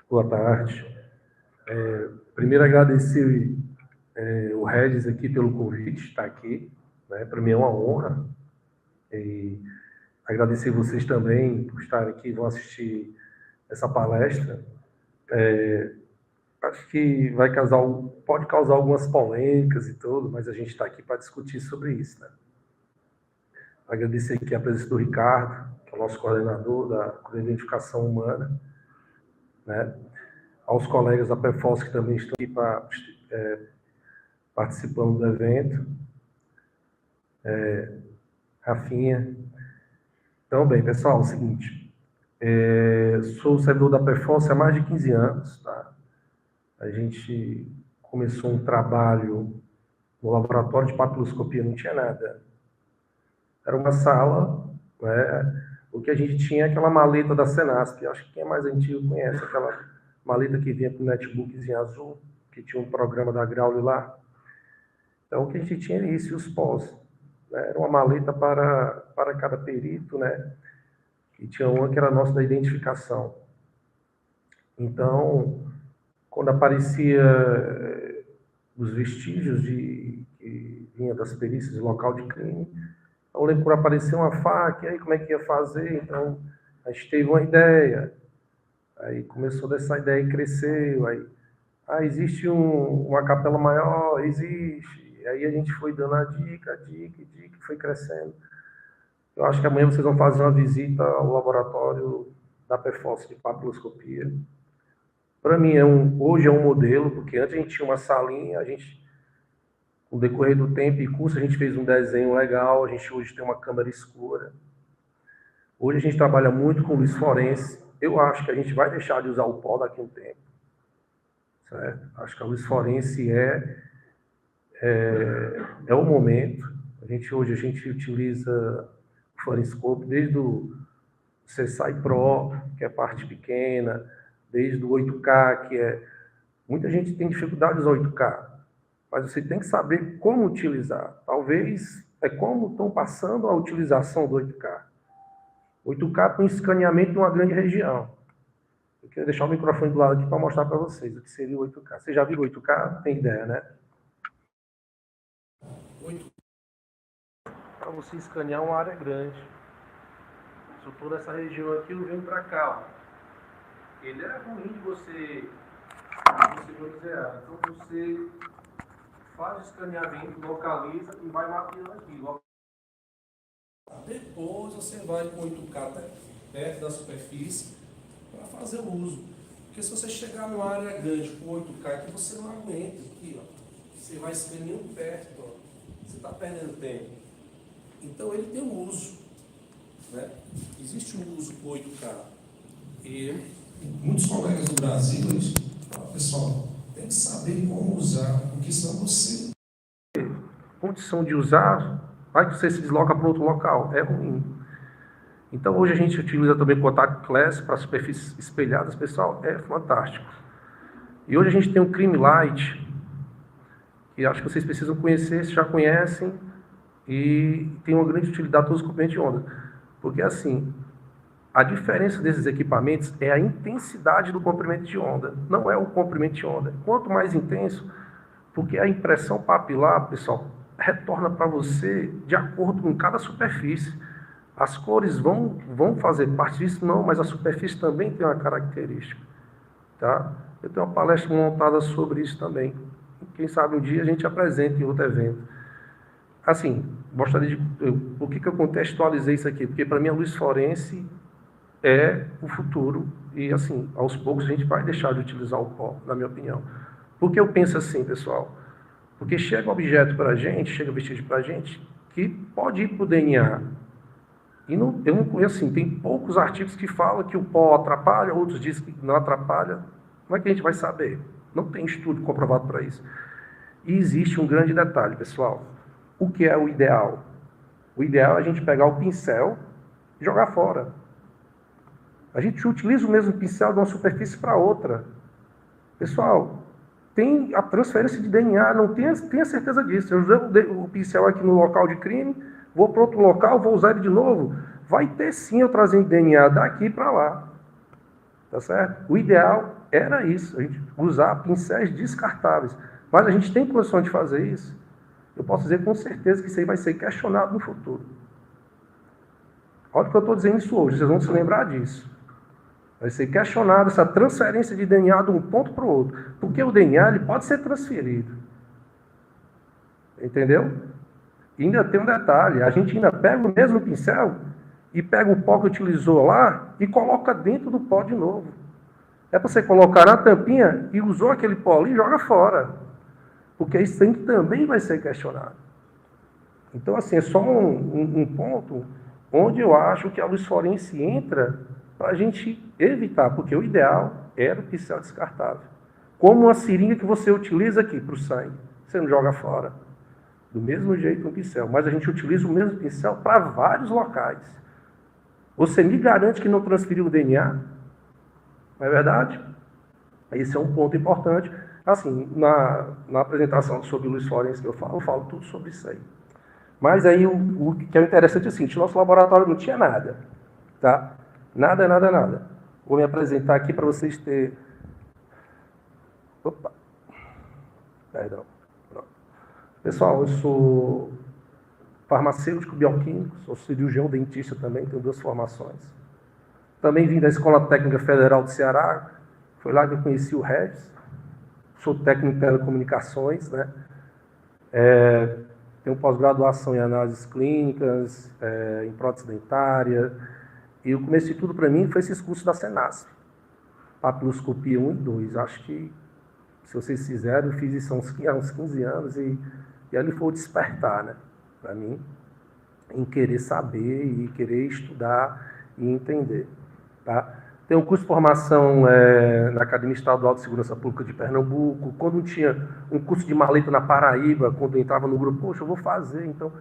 Boa tarde. Primeiro agradecer o Regis aqui pelo convite, estar aqui, né? Para mim é uma honra. E agradecer vocês também por estarem aqui, vão assistir essa palestra. Acho que pode causar algumas polêmicas e tudo, mas a gente está aqui para discutir sobre isso, né? Agradecer aqui a presença do Ricardo, que é o nosso coordenador da identificação humana, né? Aos colegas da PEFOS que também estão aqui participando do evento, Rafinha. Então, bem, pessoal, é o seguinte, sou servidor da PEFOS há mais de 15 anos, tá? A gente começou um trabalho no laboratório de papiloscopia, não tinha nada. Era uma sala, né? O que a gente tinha é aquela maleta da Senasp, acho que quem é mais antigo conhece, aquela maleta que vinha com o netbookzinho azul, que tinha um programa da Grauly lá. Então, o que a gente tinha era isso, e os pós. Né? Era uma maleta para cada perito, né? E tinha uma que era nossa da identificação. Então, quando aparecia os vestígios que vinha das perícias do local de crime, eu lembro por aparecer uma faca, e aí como é que ia fazer? Então, a gente teve uma ideia, aí começou dessa ideia e cresceu, aí, existe uma capela maior? Existe. Aí a gente foi dando a dica, foi crescendo. Eu acho que amanhã vocês vão fazer uma visita ao laboratório da PEFOS de papiloscopia. Para mim, hoje é um modelo, porque antes a gente tinha uma salinha, com o decorrer do tempo e curso, a gente fez um desenho legal, a gente hoje tem uma câmera escura. Hoje a gente trabalha muito com luz forense. Eu acho que a gente vai deixar de usar o pó daqui a um tempo. Certo? Acho que a luz forense é o momento. Hoje a gente utiliza o Forenscope desde o CSI Pro, que é a parte pequena, desde o 8K, que é... Muita gente tem dificuldade de usar 8K, mas você tem que saber como utilizar. Talvez é como estão passando a utilização do 8K. 8K para um escaneamento de uma grande região. Eu queria deixar o microfone do lado aqui para mostrar para vocês o que seria o 8K. Vocês já viram o 8K? Tem ideia, né? 8K para você escanear uma área grande. Se eu estou nessa região aqui, eu venho para cá. Ó. Ele é ruim de você manusear. Então você faz o escaneamento, localiza e vai mapeando aqui. Depois você vai com 8K perto da superfície para fazer o uso. Porque se você chegar numa área grande com 8K aqui, você não aguenta aqui, ó. Você vai escaneando perto, ó. Você está perdendo tempo. Então ele tem um uso, né? Existe um uso com 8K. E muitos colegas do Brasil, eles falam, pessoal, tem que saber como usar, porque senão você... Condição de usar, vai que você se desloca para outro local, é ruim. Então hoje a gente utiliza também Contact Class para superfícies espelhadas, pessoal, é fantástico. E hoje a gente tem o Crime Light, que acho que vocês precisam conhecer, se já conhecem, e tem uma grande utilidade todos os comprimentos de onda. Porque assim, a diferença desses equipamentos é a intensidade do comprimento de onda, não é o comprimento de onda. Quanto mais intenso, porque a impressão papilar, pessoal, retorna para você de acordo com cada superfície. As cores vão fazer parte disso? Não, mas a superfície também tem uma característica. Tá? Eu tenho uma palestra montada sobre isso também. Quem sabe um dia a gente apresenta em outro evento. Assim, gostaria de... Por que eu contextualizei isso aqui? Porque para mim a luz forense é o futuro e, assim, aos poucos a gente vai deixar de utilizar o pó, na minha opinião. Por que eu penso assim, pessoal? Porque chega objeto para a gente, chega vestígio para a gente, que pode ir para o DNA. E eu não conheço, assim, tem poucos artigos que falam que o pó atrapalha, outros dizem que não atrapalha. Como é que a gente vai saber? Não tem estudo comprovado para isso. E existe um grande detalhe, pessoal. O que é o ideal? O ideal é a gente pegar o pincel e jogar fora. A gente utiliza o mesmo pincel de uma superfície para outra. Pessoal, tem a transferência de DNA, não tenha certeza disso. Eu usei o pincel aqui no local de crime, vou para outro local, vou usar ele de novo. vai ter sim eu trazendo DNA daqui para lá. Tá certo? O ideal era isso, a gente usar pincéis descartáveis. Mas a gente tem condições de fazer isso. Eu posso dizer com certeza que isso aí vai ser questionado no futuro. Olha que eu estou dizendo isso hoje, vocês vão se lembrar disso. Vai ser questionado essa transferência de DNA de um ponto para o outro. Porque o DNA ele pode ser transferido. Entendeu? E ainda tem um detalhe, a gente ainda pega o mesmo pincel e pega o pó que utilizou lá e coloca dentro do pó de novo. É para você colocar na tampinha e usou aquele pó ali e joga fora. Porque isso também vai ser questionado. Então, assim, é só um ponto onde eu acho que a luz forense entra para a gente evitar, porque o ideal era o pincel descartável. Como a seringa que você utiliza aqui para o sangue, você não joga fora. Do mesmo jeito um pincel, mas a gente utiliza o mesmo pincel para vários locais. Você me garante que não transferiu o DNA? Não é verdade? Esse é um ponto importante. Assim, na apresentação sobre luz forense que eu falo tudo sobre isso aí. Mas aí o que é interessante é o seguinte, nosso laboratório não tinha nada, tá? Nada, nada, nada. Vou me apresentar aqui para vocês terem... Opa! Perdão. Pronto. Pessoal, eu sou farmacêutico bioquímico, sou cirurgião dentista também, tenho 2 formações. Também vim da Escola Técnica Federal do Ceará, foi lá que eu conheci o Regis. Sou técnico em telecomunicações, né? Tenho pós-graduação em análises clínicas, em prótese dentária. E o começo de tudo para mim foi esses cursos da Senasp. Papiloscopia 1 e 2. Acho que, se vocês fizeram, eu fiz isso há uns 15 anos e ali foi o despertar, né? Para mim, em querer saber e querer estudar e entender. Tá? Tem um curso de formação na Academia Estadual de Segurança Pública de Pernambuco. Quando tinha um curso de maleta na Paraíba, quando eu entrava no grupo, poxa, eu vou fazer. Então,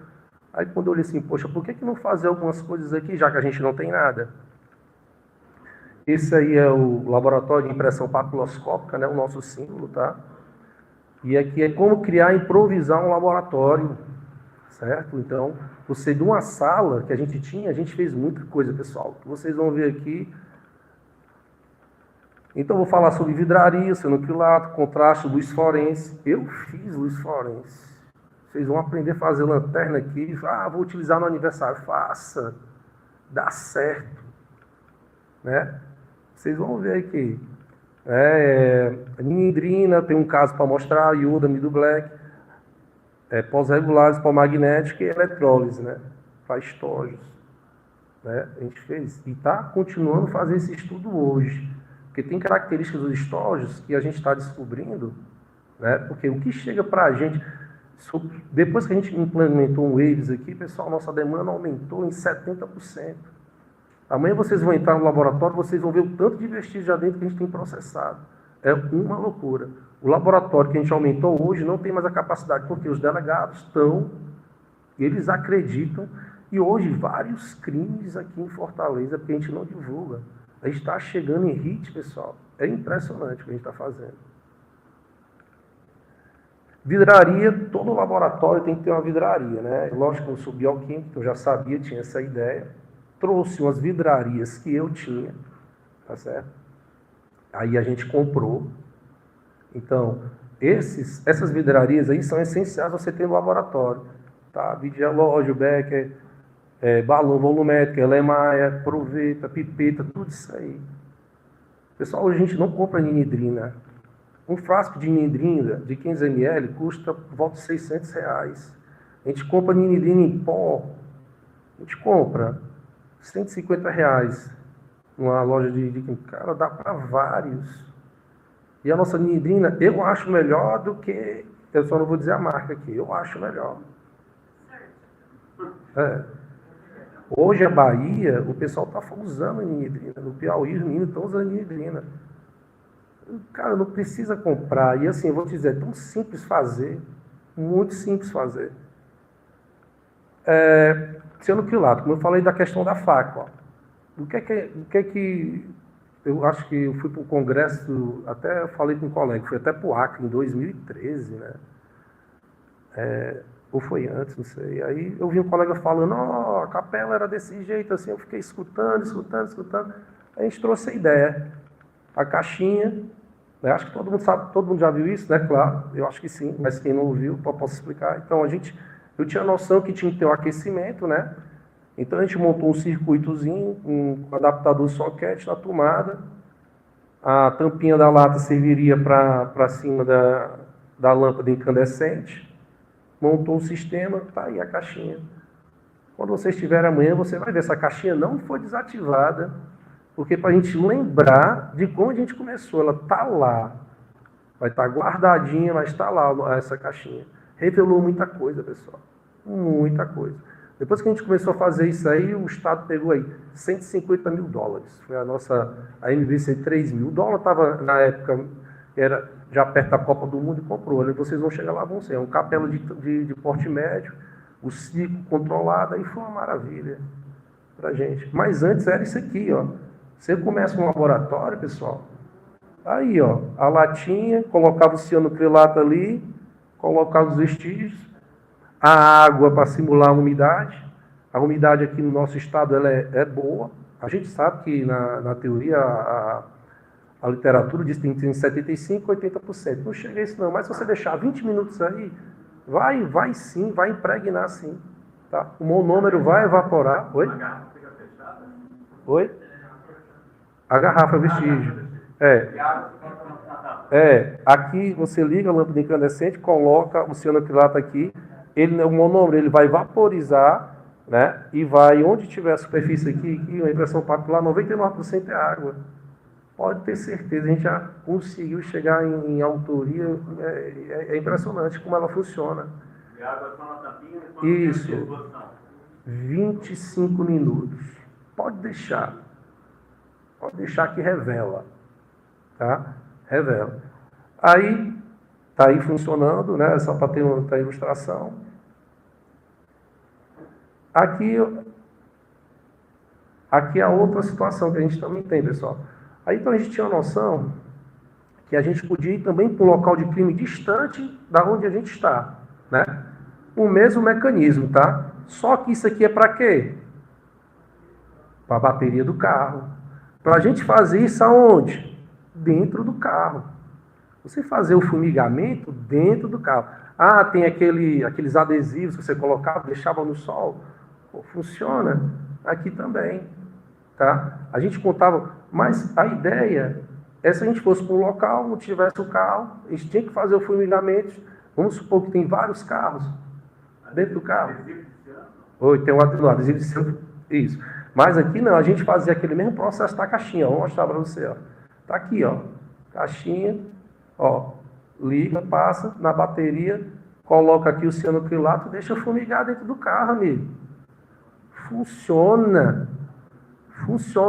aí quando eu olhei assim, poxa, por que não fazer algumas coisas aqui, já que a gente não tem nada? Esse aí é o laboratório de impressão papiloscópica, né, o nosso símbolo, tá? E aqui é como criar e improvisar um laboratório, certo? Então, você de uma sala que a gente tinha, a gente fez muita coisa, pessoal. Vocês vão ver aqui. Então, vou falar sobre vidraria, cianoquilato, contraste, luz forense. Eu fiz luz forense. Vocês vão aprender a fazer lanterna aqui. Vou utilizar no aniversário. Faça. Dá certo. Né? Vocês vão ver aqui. Ninindrina, tem um caso para mostrar. Ioda, Mido Black. Pós-regulares, pó-magnética e eletrólise, né? Para estógios. Né? A gente fez. E está continuando a fazer esse estudo hoje. Porque tem características dos estógios que a gente está descobrindo, né? Porque o que chega para a gente, depois que a gente implementou um Waves aqui, pessoal, nossa demanda aumentou em 70%. Amanhã vocês vão entrar no laboratório, vocês vão ver o tanto de vestígios já dentro que a gente tem processado. É uma loucura. O laboratório que a gente aumentou hoje não tem mais a capacidade, porque os delegados estão, eles acreditam, e hoje vários crimes aqui em Fortaleza, porque a gente não divulga. A gente está chegando em hit, pessoal. É impressionante o que a gente está fazendo. Vidraria, todo laboratório tem que ter uma vidraria, né? Lógico que eu sou bioquímico, eu já sabia, tinha essa ideia. Trouxe umas vidrarias que eu tinha, tá certo? Aí a gente comprou. Então, essas vidrarias aí são essenciais você ter no laboratório, tá? Videológio, Becker, balão volumétrico, Elemaia, proveta, pipeta, tudo isso aí. Pessoal, hoje a gente não compra ninidrina. Um frasco de ninidrina de 15 ml custa por volta de R$600. A gente compra ninidrina em pó, a gente compra R$150 numa loja de cara, dá para vários. E a nossa ninidrina, eu acho melhor do que, eu só não vou dizer a marca aqui, eu acho melhor. Hoje a Bahia, o pessoal está usando ninidrina. No Piauí, os meninos estão usando ninidrina. Cara, não precisa comprar. E assim, eu vou te dizer, é tão simples fazer. Muito simples fazer. Cianoquilato, como eu falei da questão da faca. Ó. O que é que eu acho que eu fui para o congresso, até falei com um colega, fui até para o Acre em 2013, né? ou foi antes, não sei. Aí eu vi um colega falando, ó, a capela era desse jeito, assim, eu fiquei escutando. Aí a gente trouxe a ideia. A caixinha, né, acho que todo mundo sabe, todo mundo já viu isso, né? Claro, eu acho que sim, mas quem não ouviu, eu posso explicar. Então eu tinha noção que tinha que ter o aquecimento, né? Então a gente montou um circuitozinho, um adaptador soquete na tomada, a tampinha da lata serviria para cima da lâmpada incandescente, montou o sistema, tá aí a caixinha. Quando você estiver amanhã, você vai ver, essa caixinha não foi desativada, porque para a gente lembrar de como a gente começou, ela está lá, vai estar guardadinha, mas está lá essa caixinha. Revelou muita coisa, pessoal, muita coisa. Depois que a gente começou a fazer isso aí, o Estado pegou aí $150 mil. Foi a MVC 3 mil. O dólar estava, na época, era já perto da Copa do Mundo e comprou. Né? Vocês vão chegar lá, vão ser. É um capela de porte médio, o ciclo controlado, aí foi uma maravilha para a gente. Mas antes era isso aqui, ó. Você começa um laboratório, pessoal, aí, ó, a latinha, colocava o cianocrilato ali, colocava os vestígios, a água para simular a umidade. A umidade aqui no nosso estado ela é boa. A gente sabe que na teoria a literatura diz que tem que ter 75%, 80%. Não chega a isso não, mas se você deixar 20 minutos aí, vai sim, vai impregnar sim. Tá? O monômero vai evaporar. Oi? Oi? A garrafa vestígio. Aqui você liga a lâmpada incandescente, coloca o cianocrilato aqui, o monômero ele vai vaporizar, né? E vai, onde tiver a superfície aqui a impressão papilar, 99% é água. Pode ter certeza, a gente já conseguiu chegar em autoria, é impressionante como ela funciona. E a água só na tampinha e quando Isso, tem a disposição? 25 minutos. Pode deixar que revela, tá? Revela. Aí, tá aí funcionando, né? Só para ter a ilustração. Aqui é a outra situação que a gente também tem, pessoal. Aí então a gente tinha a noção que a gente podia ir também para um local de crime distante da onde a gente está, né? O mesmo mecanismo, tá? Só que isso aqui é para quê? Para a bateria do carro. Para a gente fazer isso aonde? Dentro do carro. Você fazer o fumigamento dentro do carro. Ah, tem aqueles adesivos que você colocava, deixava no sol. Pô, funciona aqui também. Tá? A gente contava, mas a ideia é se a gente fosse para um local, não tivesse o carro, a gente tinha que fazer o fumigamento. Vamos supor que tem vários carros dentro do carro. Oi, tem um adesivo de ciano. Isso. Mas aqui não, a gente fazia aquele mesmo processo da caixinha. Vou mostrar para você. Ó. Tá aqui, ó. Caixinha, ó. Liga, passa na bateria, coloca aqui o cianocrilato e deixa fumigar dentro do carro, amigo. Funciona.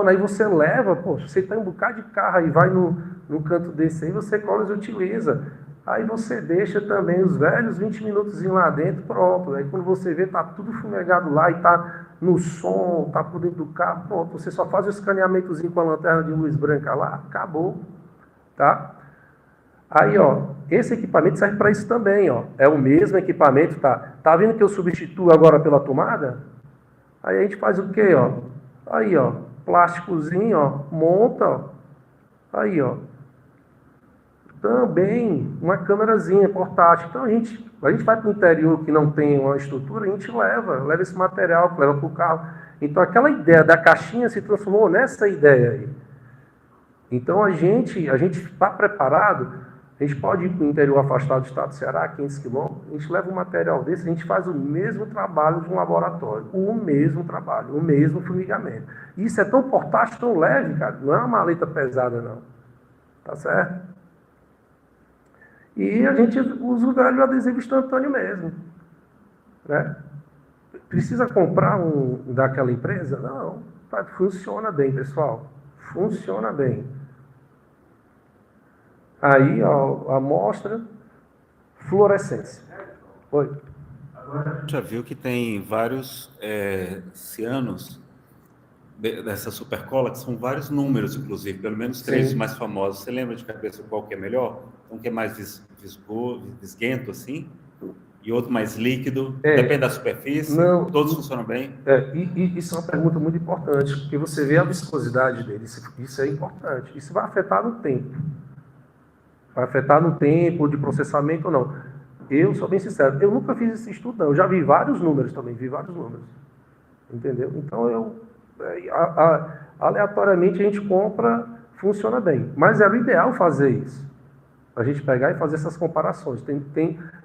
Aí você leva, pô, você tem um bocado de carro aí, vai no canto desse aí, você cola e utiliza. Aí você deixa também os velhos 20 minutos lá dentro, pronto. Aí quando você vê, tá tudo fumegado lá e tá no som, tá por dentro do carro, pronto. Você só faz o escaneamentozinho com a lanterna de luz branca lá, acabou, tá? Aí, ó, esse equipamento serve para isso também, ó. É o mesmo equipamento, tá? Tá vendo que eu substituo agora pela tomada? Aí a gente faz o quê, ó? Aí, ó, plásticozinho, ó, monta, ó. Aí, ó. Também uma câmerazinha portátil. Então a gente vai para o interior que não tem uma estrutura, a gente leva esse material, leva para o carro. Então aquela ideia da caixinha se transformou nessa ideia aí. Então a gente está preparado, a gente pode ir para o interior afastado do estado do Ceará, 500 quilômetros, a gente leva um material desse, a gente faz o mesmo trabalho de um laboratório, o mesmo trabalho, o mesmo fumigamento. Isso é tão portátil, tão leve, cara, não é uma maleta pesada não, tá certo? E a gente usa o velho adesivo instantâneo mesmo, né? Precisa comprar um daquela empresa? Não, tá, funciona bem, pessoal, funciona bem. Aí, ó, a amostra, fluorescência. Oi. Agora, já viu que tem vários cianos dessa supercola, que são vários números, inclusive, pelo menos 3 Sim. mais famosos. Você lembra de cabeça qual que é melhor? Um que é mais visguento, assim, e outro mais líquido? Depende da superfície? Não, Todos funcionam bem? e isso é uma pergunta muito importante, porque você vê a viscosidade dele, isso é importante. Isso vai afetar no tempo. Vai afetar no tempo de processamento ou não. Eu sou bem sincero, eu nunca fiz esse estudo, não. Eu já vi vários números também, entendeu? Então, aleatoriamente a gente compra, funciona bem. Mas era o ideal fazer isso. A gente pegar e fazer essas comparações.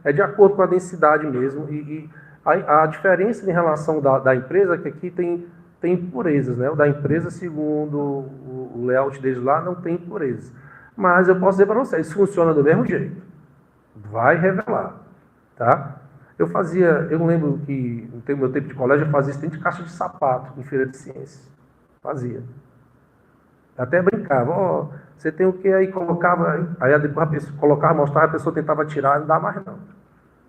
É de acordo com a densidade mesmo. E a diferença em relação da empresa é que aqui tem impurezas, né? O da empresa, segundo o layout deles lá, não tem impurezas. Mas eu posso dizer para vocês, funciona do mesmo jeito. Vai revelar, tá? Eu lembro que no meu tempo de colégio, eu fazia isso dentro de caixa de sapato, em feira de ciências. Fazia. Até brincava, você tem o que aí, colocava, aí depois a pessoa colocava, mostrava, a pessoa tentava tirar, não dá mais não.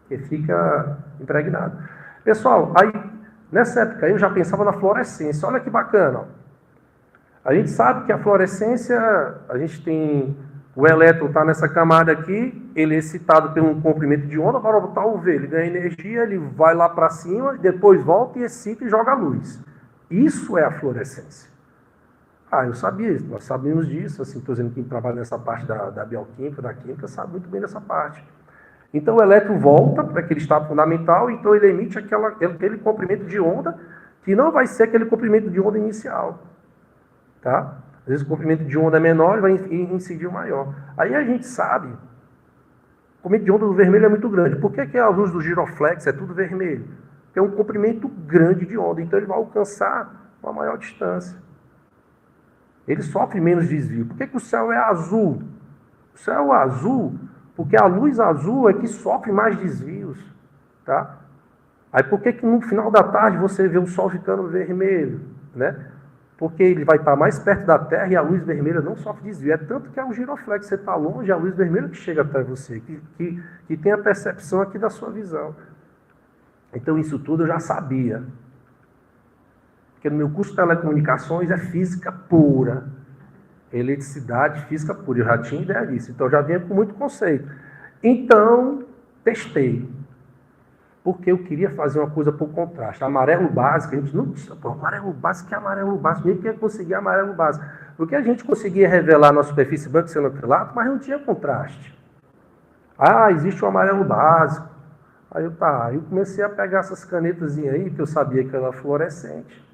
Porque fica impregnado. Pessoal, aí, nessa época eu já pensava na fluorescência, olha que bacana, ó. A gente sabe que a fluorescência, a gente tem, o elétron está nessa camada aqui, ele é excitado por um comprimento de onda, para botar o V, ele ganha energia, ele vai lá para cima, depois volta e excita e joga a luz. Isso é a fluorescência. Eu sabia isso, nós sabemos disso, assim, estou dizendo que quem trabalha nessa parte da bioquímica, da química, sabe muito bem dessa parte. Então o elétron volta para aquele estado fundamental, então ele emite aquele comprimento de onda, que não vai ser aquele comprimento de onda inicial. Tá? Às vezes o comprimento de onda é menor e vai incidir o maior. Aí a gente sabe, o comprimento de onda do vermelho é muito grande. Por que a luz do giroflex é tudo vermelho? Porque é um comprimento grande de onda, então ele vai alcançar uma maior distância. Ele sofre menos desvio. Por que o céu é azul? O céu é azul porque a luz azul é que sofre mais desvios. Tá? Aí por que no final da tarde você vê o sol ficando vermelho? Né? Porque ele vai estar mais perto da Terra e a luz vermelha não sofre desvio. É tanto que é um giroflex, você está longe, a luz vermelha que chega até você, que tem a percepção aqui da sua visão. Então isso tudo eu já sabia. Porque no meu curso de telecomunicações é física pura. Eletricidade, física pura. Eu já tinha ideia disso. Então eu já vinha com muito conceito. Então, testei. Porque eu queria fazer uma coisa por contraste. Amarelo básico, a gente não disse, amarelo básico, que é amarelo básico? Nem queria conseguir amarelo básico. Porque a gente conseguia revelar na superfície branca sendo acrilato, mas não tinha contraste. Existe o amarelo básico. Aí eu comecei a pegar essas canetas aí, que eu sabia que era fluorescente.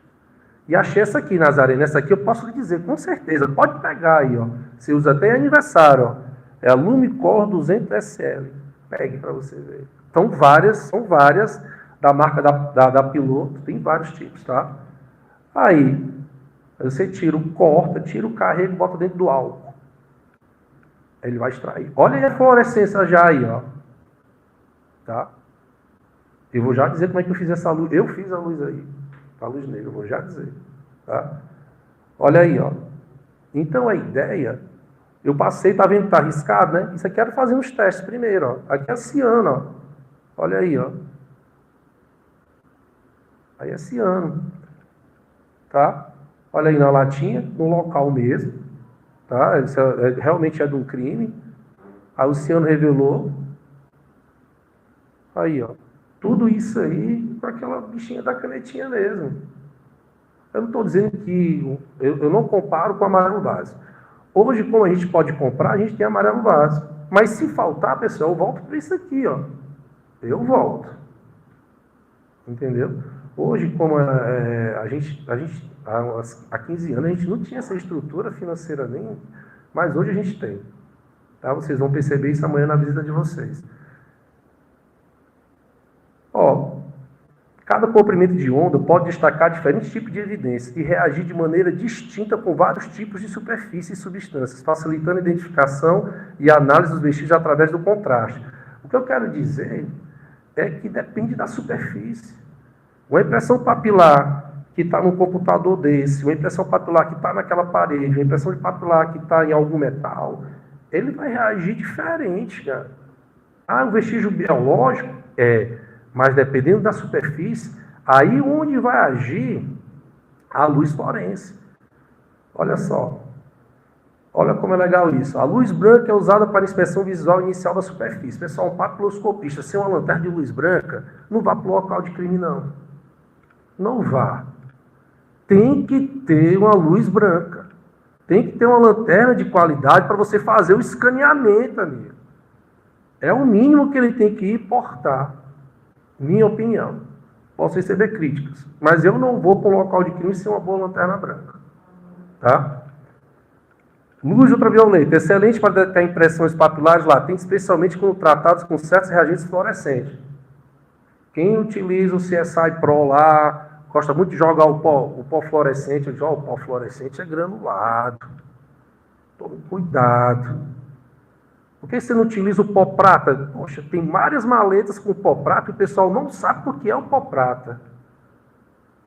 E achei essa aqui, Nazareno. Essa aqui eu posso lhe dizer, com certeza. Pode pegar aí, ó. Você usa até em aniversário, ó. É a Lumicor 200SL. Pegue para você ver. São várias da marca da Piloto, tem vários tipos, tá? Aí você corta, tira o carrego e bota dentro do álcool. Ele vai extrair. Olha aí a fluorescência já aí, ó. Tá? Eu vou já dizer como é que eu fiz essa luz. Eu fiz a luz aí. A luz negra, eu vou já dizer. Tá? Olha aí, ó. Então a ideia, eu passei, tá vendo que tá arriscado, né? Isso aqui era fazer uns testes primeiro, ó. Aqui é ciano, ó. Olha aí, ó. Aí é ciano. Tá? Olha aí na latinha, no local mesmo. Tá? Isso realmente é de um crime. Aí o ciano revelou. Aí, ó. Tudo isso aí com aquela bichinha da canetinha mesmo. Eu não estou dizendo que... Eu não comparo com amarelo básico. Hoje, como a gente pode comprar, a gente tem amarelo básico. Mas se faltar, pessoal, eu volto para isso aqui, ó. Eu volto. Entendeu? Hoje, como há 15 anos, a gente não tinha essa estrutura financeira nem, mas hoje a gente tem. Tá? Vocês vão perceber isso amanhã na visita de vocês. Ó, cada comprimento de onda pode destacar diferentes tipos de evidências e reagir de maneira distinta com vários tipos de superfícies e substâncias, facilitando a identificação e a análise dos vestígios através do contraste. O que eu quero dizer é que depende da superfície. Uma impressão papilar que está num computador desse, uma impressão papilar que está naquela parede, uma impressão de papilar que está em algum metal, ele vai reagir diferente, cara. O vestígio biológico mas dependendo da superfície, aí onde vai agir a luz forense. Olha só. Olha como é legal isso. A luz branca é usada para inspeção visual inicial da superfície. Pessoal, um papiloscopista sem uma lanterna de luz branca não vá para o local de crime, não. Não vá. Tem que ter uma luz branca. Tem que ter uma lanterna de qualidade para você fazer o escaneamento, amigo. É o mínimo que ele tem que ir portar. Minha opinião. Posso receber críticas. Mas eu não vou para um local de crime sem uma boa lanterna branca. Tá? Luz ultravioleta. Excelente para detectar impressões papilares latentes, especialmente quando tratados com certos reagentes fluorescentes. Quem utiliza o CSI Pro lá, gosta muito de jogar o pó fluorescente. O pó fluorescente é granulado. Tome cuidado. Por que você não utiliza o pó prata? Poxa, tem várias maletas com pó prata e o pessoal não sabe por que é o pó prata.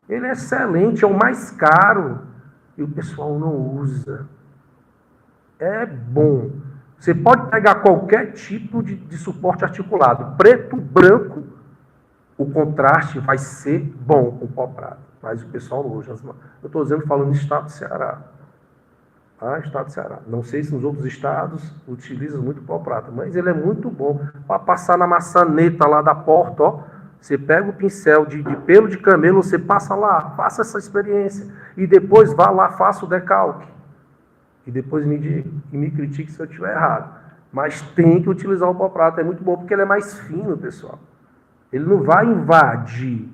Ele é excelente, é o mais caro e o pessoal não usa. É bom. Você pode pegar qualquer tipo de suporte articulado, preto, branco, o contraste vai ser bom com o pó prata. Mas o pessoal não usa. Eu estou dizendo, falando do estado do Ceará. Ah, estado do Ceará. Não sei se nos outros estados utilizam muito pó prata, mas ele é muito bom. Para passar na maçaneta lá da porta, ó, você pega o pincel de pelo de camelo, você passa lá, faça essa experiência. E depois vá lá, faça o decalque. E depois me diga, e me critique se eu estiver errado. Mas tem que utilizar o pó prata, é muito bom, porque ele é mais fino, pessoal. Ele não vai invadir,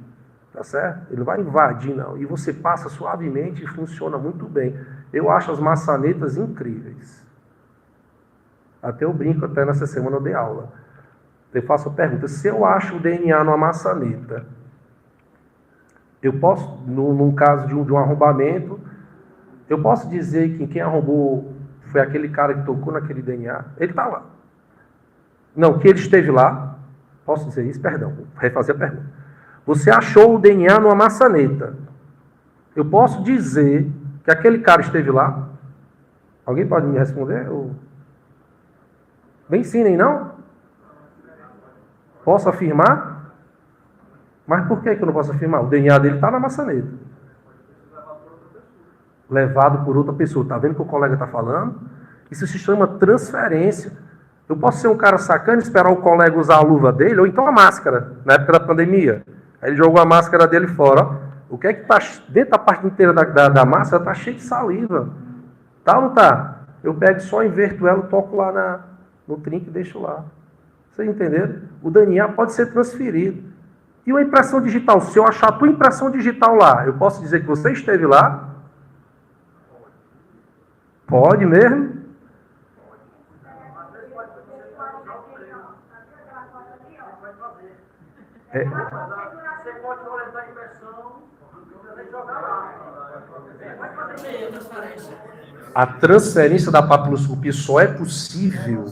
tá certo? Ele não vai invadir, não. E você passa suavemente e funciona muito bem. Eu acho as maçanetas incríveis. Até eu brinco, até nessa semana eu dei aula. Eu faço a pergunta, se eu acho o DNA numa maçaneta, eu posso, num caso de um arrombamento, eu posso dizer que quem arrombou foi aquele cara que tocou naquele DNA? Ele está lá. Não, que ele esteve lá. Posso dizer isso? Perdão, vou refazer a pergunta. Você achou o DNA numa maçaneta. Eu posso dizer que aquele cara esteve lá? Alguém pode me responder? Bem sim, nem não? Posso afirmar? Mas por que eu não posso afirmar? O DNA dele está na maçaneta. Levado por outra pessoa. Está vendo o que o colega está falando? Isso se chama transferência. Eu posso ser um cara sacana e esperar o colega usar a luva dele, ou então a máscara, na época da pandemia. Aí ele jogou a máscara dele fora. Ó. O que é que está dentro da parte inteira da máscara? Está cheio de saliva. Tá ou não tá? Eu pego só, inverto ela, toco lá no trinco e deixo lá. Vocês entenderam? O DNA pode ser transferido. E uma impressão digital? Se eu achar a tua impressão digital lá, eu posso dizer que você esteve lá? Pode mesmo? Você pode coletar a impressão e jogar lá. A transferência da papiloscopia só é possível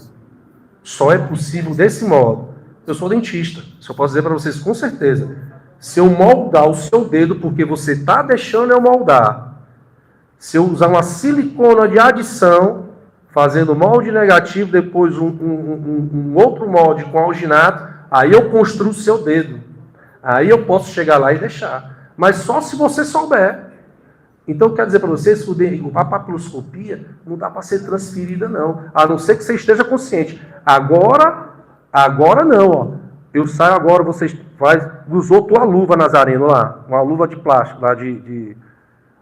desse modo. Eu sou dentista, só posso dizer para vocês com certeza. Se eu moldar o seu dedo, porque você está deixando eu moldar, se eu usar uma silicona de adição, fazendo molde negativo, depois um outro molde com alginato, aí eu construo o seu dedo. Aí eu posso chegar lá e deixar. Mas só se você souber. Então, quer dizer para vocês que a papiloscopia não dá para ser transferida, não. A não ser que você esteja consciente. Agora não. Ó. Eu saio agora, você usou tua luva, Nazareno, lá. Uma luva de plástico, lá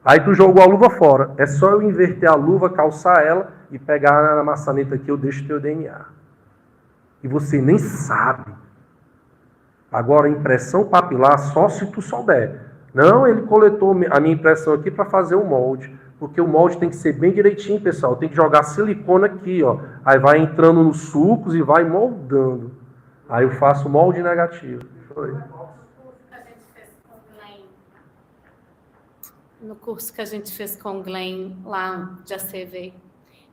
Aí tu jogou a luva fora. É só eu inverter a luva, calçar ela e pegar na maçaneta aqui, eu deixo o teu DNA. E você nem sabe. Agora, impressão papilar, só se tu souber. Não, ele coletou a minha impressão aqui para fazer o molde. Porque o molde tem que ser bem direitinho, pessoal. Tem que jogar silicone aqui, ó. Aí vai entrando nos sulcos e vai moldando. Aí eu faço molde negativo. Foi. No curso que a gente fez com o Glenn, lá de ACV,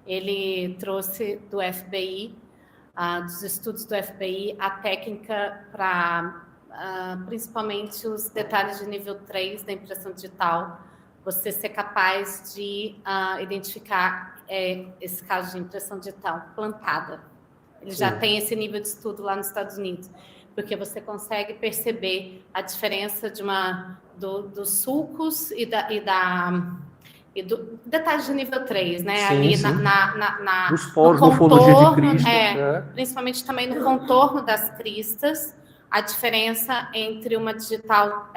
ele trouxe do FBI, dos estudos do FBI, a técnica para, principalmente, os detalhes de nível 3 da impressão digital, você ser capaz de identificar esse caso de impressão digital plantada. Ele já tem esse nível de estudo lá nos Estados Unidos, porque você consegue perceber a diferença dos sulcos e e detalhes de nível 3, né? Sim, Ali sim. Os no poros, morfologia de contorno, Cristo. Né? principalmente também no contorno das cristas, a diferença entre uma digital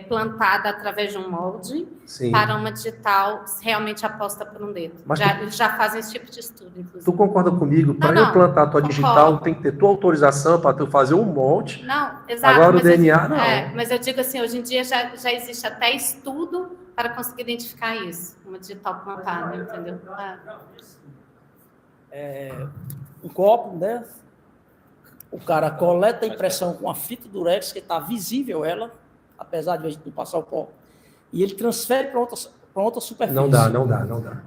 plantada através de um molde Sim. para uma digital realmente aposta por um dedo. Mas Eles já fazem esse tipo de estudo, inclusive. Tu concorda comigo? Para eu plantar a tua digital, tem que ter tua autorização para tu fazer um molde. Não, exato. Agora o DNA, não. Mas eu digo assim, hoje em dia já existe até estudo para conseguir identificar isso, uma digital plantada, entendeu? Um copo, né? O cara coleta a impressão com a fita durex, que está visível ela, apesar de a gente não passar o pó, e ele transfere para outra superfície. Não dá.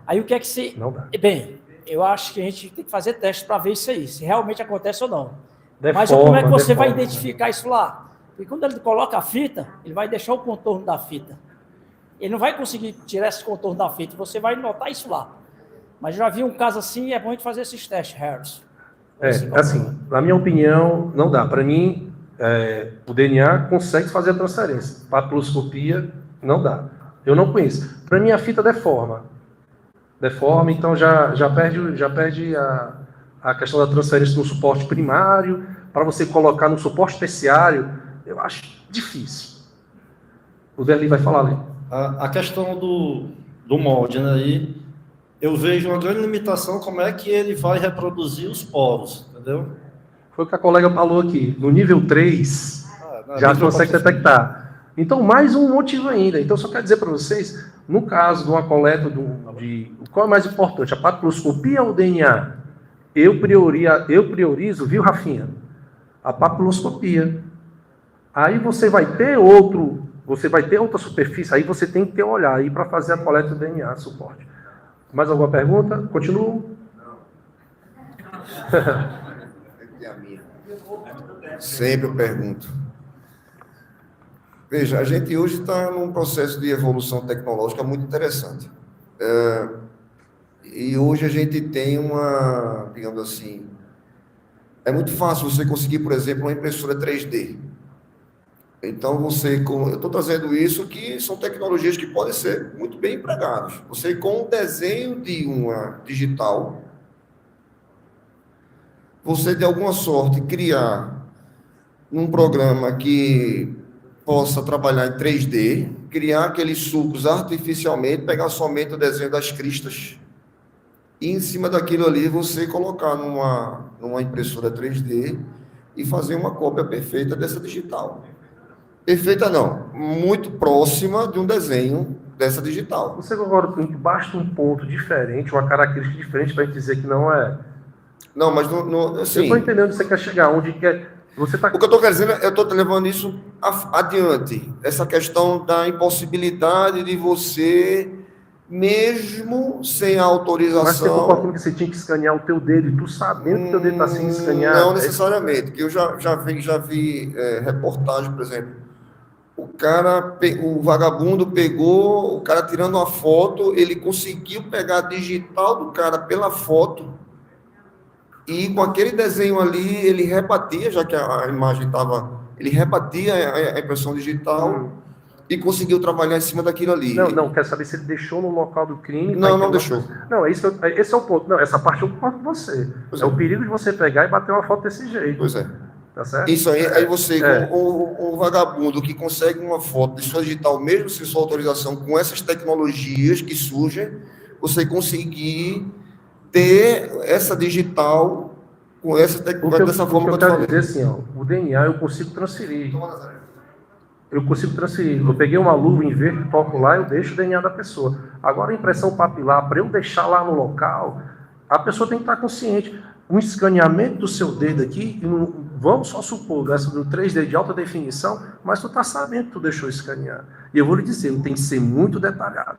Aí o que é que se... Não dá. Bem, eu acho que a gente tem que fazer testes para ver isso aí, se realmente acontece ou não. Mas Deforma, como é que você vai deforma. identificar isso lá? Porque quando ele coloca a fita, ele vai deixar o contorno da fita. Ele não vai conseguir tirar esse contorno da fita, você vai notar isso lá. Mas já vi um caso assim, é bom a gente fazer esses testes, Harris. Assim, na minha opinião, não dá. Para mim, o DNA consegue fazer a transferência. Papiloscopia, não dá. Eu não conheço. Para mim, a fita deforma. Então já perde a questão da transferência no suporte primário. Para você colocar no suporte terciário, eu acho difícil. O Derli vai falar ali. A questão do molde, né? Aí eu vejo uma grande limitação como é que ele vai reproduzir os poros, entendeu? Foi o que a colega falou aqui. No nível 3, já consegue detectar. Então, mais um motivo ainda. Então, só quero dizer para vocês, no caso de uma coleta qual é mais importante, a papiloscopia ou o DNA? Eu priorizo, viu, Rafinha? A papiloscopia. Aí você vai ter outra superfície, aí você tem que ter olhar aí para fazer a coleta do DNA, suporte. Mais alguma pergunta? Continuo? Sempre eu pergunto. Veja, a gente hoje está num processo de evolução tecnológica muito interessante. E hoje a gente tem digamos assim, é muito fácil você conseguir, por exemplo, uma impressora 3D. Então, eu estou trazendo isso que são tecnologias que podem ser muito bem empregadas. Você, com o desenho de uma digital, você, de alguma sorte, criar um programa que possa trabalhar em 3D, criar aqueles sulcos artificialmente, pegar somente o desenho das cristas, e em cima daquilo ali você colocar numa impressora 3D e fazer uma cópia perfeita dessa digital. Perfeita não, muito próxima de um desenho dessa digital. Você concorda comigo que basta um ponto diferente, uma característica diferente para a gente dizer que não é? Não, mas assim, eu estou entendendo onde você quer chegar, onde quer... Você tá... O que eu estou querendo dizer, eu estou levando isso adiante. Essa questão da impossibilidade de você, mesmo sem a autorização... Mas você concorda comigo que você tinha que escanear o teu dedo e tu sabendo que o teu dedo está sendo escaneado? Não necessariamente, que eu já vi reportagem, por exemplo. O vagabundo pegou, o cara tirando uma foto, ele conseguiu pegar a digital do cara pela foto e com aquele desenho ali, ele rebatia, já que a imagem estava... Ele rebatia a impressão digital e conseguiu trabalhar em cima daquilo ali. Não, quero saber se ele deixou no local do crime... Não deixou. Não, esse é o ponto. Não, essa parte eu concordo com você. O perigo de você pegar e bater uma foto desse jeito. Pois é. Tá certo? Isso aí você, o vagabundo que consegue uma foto de sua digital, mesmo sem sua autorização, com essas tecnologias que surgem, você conseguir ter essa digital com essa tecnologia dessa forma que eu quero dizer assim, o DNA eu consigo transferir. Eu peguei uma luva em verde, toco lá, eu deixo o DNA da pessoa. Agora a impressão papilar, para eu deixar lá no local, a pessoa tem que estar consciente. Um escaneamento do seu dedo aqui, vamos só supor, essa do 3D de alta definição, mas tu está sabendo que tu deixou escanear. E eu vou lhe dizer, tem que ser muito detalhado.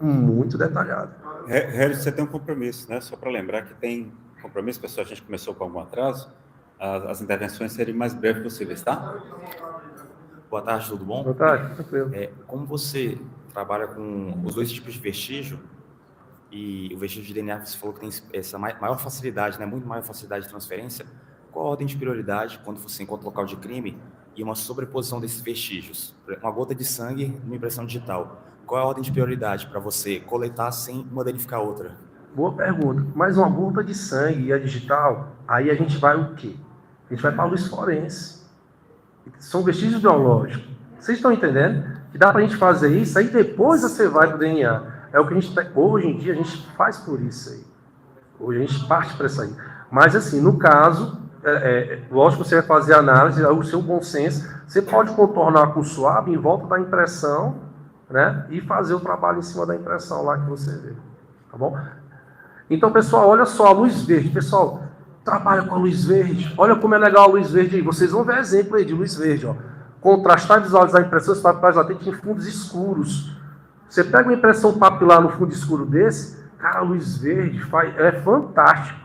Muito detalhado. Hélio, você tem um compromisso, né? Só para lembrar que tem compromisso, pessoal, a gente começou com algum atraso, as intervenções serem mais breves possíveis, tá? Boa tarde, tudo bom? Boa tarde, tranquilo. Como você trabalha com os dois tipos de vestígio, e o vestígio de DNA, você falou que tem essa maior facilidade, né? Muito maior facilidade de transferência, qual a ordem de prioridade quando você encontra o local de crime e uma sobreposição desses vestígios? Uma gota de sangue numa impressão digital. qual é a ordem de prioridade para você coletar sem uma danificar a outra? Boa pergunta. Mas uma gota de sangue e a digital, aí a gente vai o quê? A gente vai para a luz forense. São vestígios biológicos. Vocês estão entendendo? Que dá para a gente fazer isso, aí depois você vai para o DNA. É o que a gente hoje em dia a gente faz por isso aí. Hoje a gente parte para isso aí. Mas assim, no caso, lógico que você vai fazer a análise, o seu bom senso, você pode contornar com o suave em volta da impressão, né? E fazer o trabalho em cima da impressão lá que você vê. Tá bom? Então, pessoal, olha só a luz verde. Pessoal, trabalha com a luz verde. Olha como é legal a luz verde aí. Vocês vão ver exemplo aí de luz verde, ó. Contrastar e visualizar a impressão papilares latentes em fundos escuros. Você pega uma impressão papilar no fundo escuro desse, cara, a luz verde é fantástico.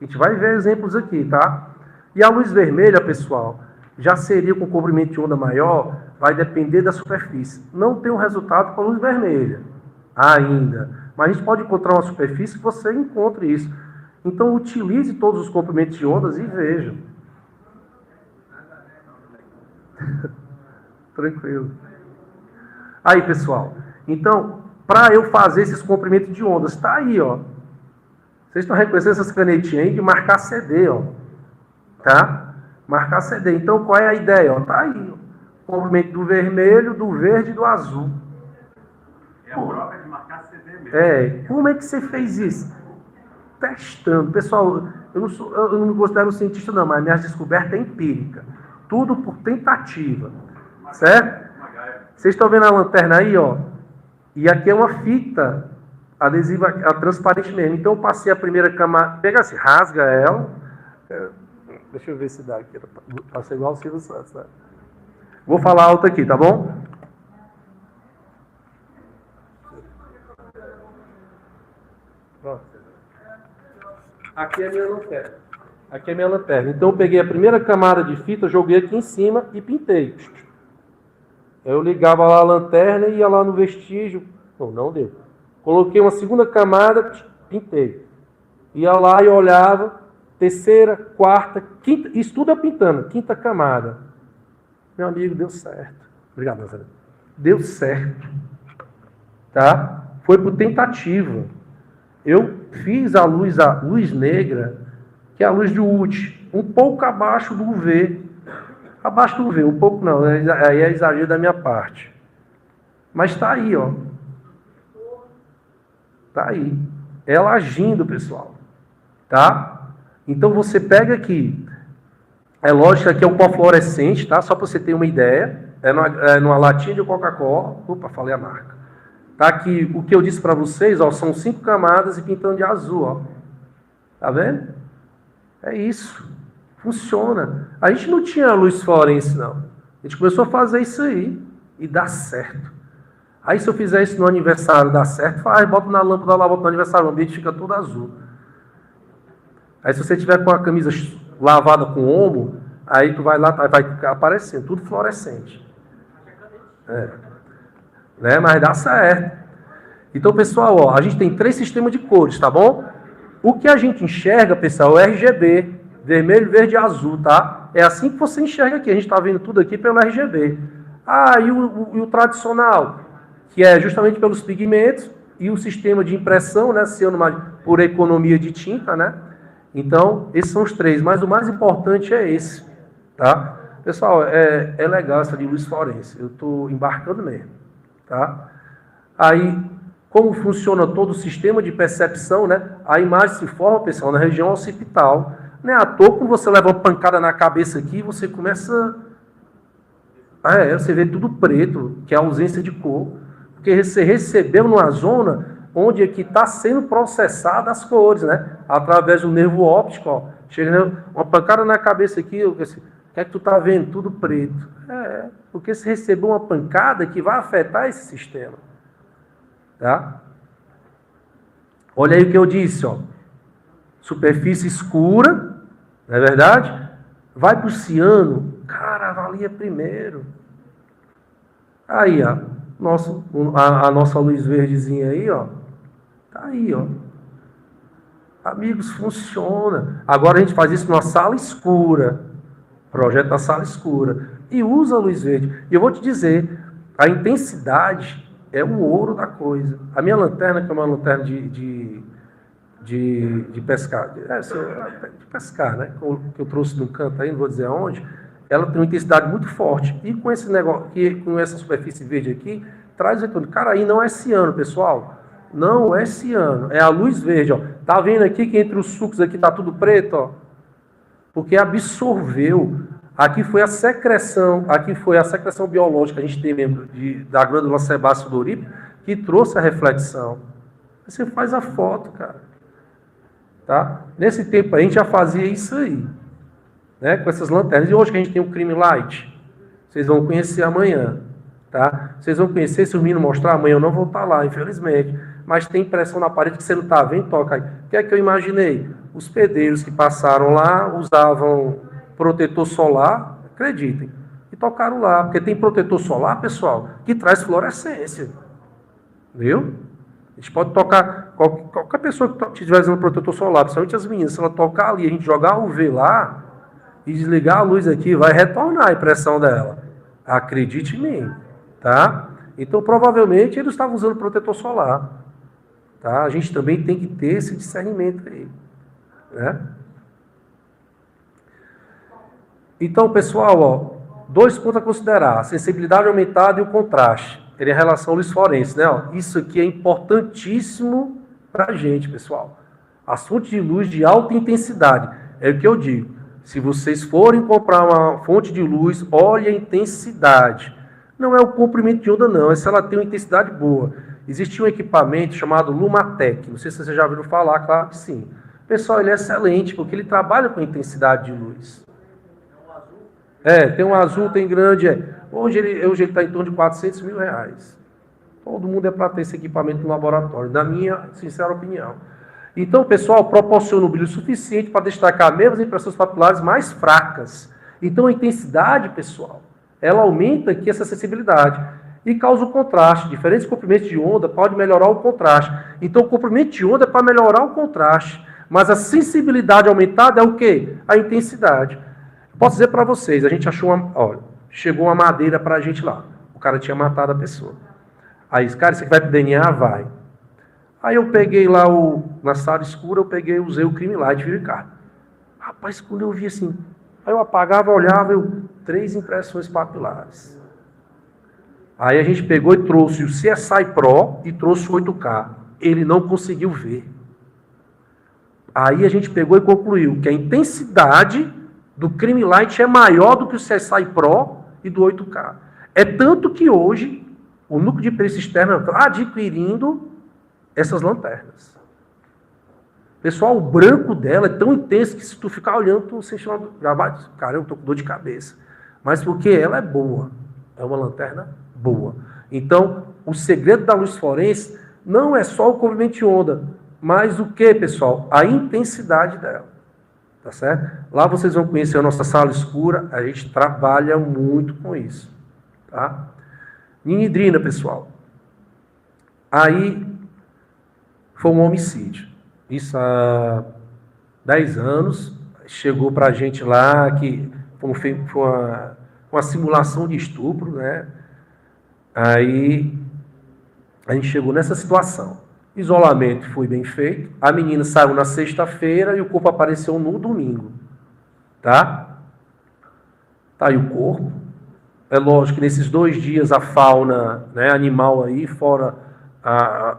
A gente vai ver exemplos aqui, tá? E a luz vermelha, pessoal, já seria com comprimento de onda maior, vai depender da superfície. Não tem um resultado com a luz vermelha ainda. Mas a gente pode encontrar uma superfície que você encontre isso. Então, utilize todos os comprimentos de ondas e veja. Tranquilo. Aí, pessoal. Então, para eu fazer esses comprimentos de ondas, está aí, ó. Vocês estão reconhecendo essas canetinhas aí de marcar CD, ó. Tá? Marcar CD. Então, qual é a ideia? Ó? Tá aí, ó. Comprimento do vermelho, do verde e do azul. É a prova de marcar CD mesmo. Como é que você fez isso? Testando. Pessoal, eu não me considero cientista não, mas minhas descobertas é empírica. Tudo por tentativa. Certo? Vocês estão vendo a lanterna aí, ó? E aqui é uma fita adesiva transparente mesmo. Então eu passei a primeira camada, pega assim, rasga ela. Deixa eu ver se dá aqui. Passei igual o Silvio Santos, né? Vou falar alto aqui, tá bom? Pronto. Aqui é a minha lanterna. Aqui é a minha lanterna. Então eu peguei a primeira camada de fita, joguei aqui em cima e pintei. Eu ligava lá a lanterna e ia lá no vestígio. Não deu. Coloquei uma segunda camada, pintei. Ia lá e olhava. Terceira, quarta, quinta. Isso tudo é pintando. Quinta camada. Meu amigo, deu certo. Obrigado, Nazaré. Deu certo. Tá? Foi por tentativa. Eu fiz a luz negra, que é a luz de UT, um pouco abaixo do UV. Abaixo do UV, um pouco não, aí é exagero da minha parte. Mas está aí, ó. Está aí. Ela agindo, pessoal. Tá? Então você pega aqui. É lógico que é um pó fluorescente, tá? Só para você ter uma ideia. É numa latinha de Coca-Cola. Opa, falei a marca. Tá aqui, o que eu disse para vocês, ó, são 5 camadas e pintando de azul, ó. Tá vendo? É isso. Funciona. A gente não tinha luz fluorescente, não. A gente começou a fazer isso aí e dá certo. Aí se eu fizer isso no aniversário, dá certo, faz, bota na lâmpada lá, bota no aniversário, o ambiente fica todo azul. Aí se você tiver com a camisa lavada com omo, aí tu vai lá, vai ficar aparecendo, tudo fluorescente. Né? Mas dá certo. Então, pessoal, ó, a gente tem 3 sistemas de cores, tá bom? O que a gente enxerga, pessoal, é RGB, vermelho, verde e azul, tá? É assim que você enxerga aqui. A gente está vendo tudo aqui pelo RGB. E o tradicional, que é justamente pelos pigmentos e o sistema de impressão, né? Sendo por economia de tinta, né? Então, esses são os 3. Mas o mais importante é esse, tá? Pessoal, é legal essa de luz fluorescente. Eu estou embarcando mesmo. Tá? Aí, como funciona todo o sistema de percepção, né? A imagem se forma, pessoal, na região occipital. Não é à toa, quando você leva uma pancada na cabeça aqui, você começa... você vê tudo preto, que é a ausência de cor. Porque você recebeu numa zona onde aqui está sendo processada as cores, né? Através do nervo óptico, ó. Chega uma pancada na cabeça aqui, o que é que tu está vendo? Tudo preto. Porque você recebeu uma pancada que vai afetar esse sistema. Tá? Olha aí o que eu disse, ó. Superfície escura, não é verdade? Vai para o ciano, cara, avalia primeiro. Aí, ó, a nossa luz verdezinha aí, ó. Tá aí, ó. Amigos, funciona. Agora a gente faz isso numa sala escura. Projeto na sala escura. E usa a luz verde. E eu vou te dizer, a intensidade é o ouro da coisa. A minha lanterna, que é uma lanterna de pescar, de pescar, né? Que eu trouxe de um canto aí, não vou dizer aonde, ela tem uma intensidade muito forte. E com esse negócio, com essa superfície verde aqui, traz o retorno. Cara, aí não é ciano, pessoal. Não é ciano, é a luz verde, ó. Tá vendo aqui que entre os sucos aqui tá tudo preto, ó? Porque absorveu. Aqui foi a secreção biológica que a gente tem mesmo da glândula sebácea sudorípara que trouxe a reflexão. Você faz a foto, cara. Tá? Nesse tempo a gente já fazia isso aí, né? Com essas lanternas. E hoje que a gente tem o Crime Light, vocês vão conhecer amanhã, tá? Vocês vão conhecer, se o menino mostrar amanhã, eu não vou estar lá, infelizmente. Mas tem impressão na parede que você não está vendo, toca aí. O que é que eu imaginei? Os pedreiros que passaram lá usavam protetor solar, acreditem, e tocaram lá, porque tem protetor solar, pessoal, que traz fluorescência. Viu? A gente pode tocar, qualquer pessoa que estiver usando protetor solar, principalmente as meninas, se ela tocar ali, a gente jogar o UV lá e desligar a luz aqui, vai retornar a impressão dela. Acredite em mim, tá? Então, provavelmente, eles estavam usando protetor solar. Tá? A gente também tem que ter esse discernimento aí, né? Então, pessoal, ó, 2 pontos a considerar: a sensibilidade aumentada e o contraste. Teria relação luz-fluorescente, né? Ó, isso aqui é importantíssimo para a gente, pessoal. As fontes de luz de alta intensidade. É o que eu digo. Se vocês forem comprar uma fonte de luz, olhe a intensidade. Não é o comprimento de onda, não. É se ela tem uma intensidade boa. Existe um equipamento chamado Lumatec. Não sei se vocês já ouviram falar, claro que sim. Pessoal, ele é excelente, porque ele trabalha com intensidade de luz. Tem um azul, tem grande. Hoje ele está em torno de R$400 mil. Todo mundo é para ter esse equipamento no laboratório, na minha sincera opinião. Então, pessoal, proporciona um brilho suficiente para destacar mesmo as impressões papilares mais fracas. Então, a intensidade, pessoal, ela aumenta aqui essa sensibilidade e causa o contraste. Diferentes comprimentos de onda podem melhorar o contraste. Então, o comprimento de onda é para melhorar o contraste. Mas a sensibilidade aumentada é o quê? A intensidade. Posso dizer para vocês, a gente achou chegou uma madeira para a gente lá. O cara tinha matado a pessoa. Aí, cara, você vai para o DNA? Vai. Aí eu peguei lá, na sala escura, usei o Crime Light, viu, Ricardo? Rapaz, quando eu vi assim, aí eu apagava, olhava, 3 impressões papilares. Aí a gente pegou e trouxe o CSI Pro e trouxe o 8K. Ele não conseguiu ver. Aí a gente pegou e concluiu que a intensidade do Crime Light é maior do que o CSI Pro e do 8K. É tanto que hoje o núcleo de perícia externa está adquirindo essas lanternas. Pessoal, o branco dela é tão intenso que se tu ficar olhando, tu sente já vai, cara, eu tô com dor de cabeça. Mas porque ela é boa. É uma lanterna boa. Então, o segredo da luz fluorescente não é só o comprimento de onda, mas o que, pessoal? A intensidade dela. Tá certo? Lá vocês vão conhecer a nossa sala escura, a gente trabalha muito com isso. Tá? Ninhidrina, pessoal. Aí foi um homicídio. Isso há 10 anos. Chegou para a gente lá que foi uma simulação de estupro, né? Aí a gente chegou nessa situação. Isolamento foi bem feito. A menina saiu na sexta-feira e o corpo apareceu no domingo. Tá? Tá aí o corpo. É lógico que nesses 2 dias a fauna, né, animal aí, fora a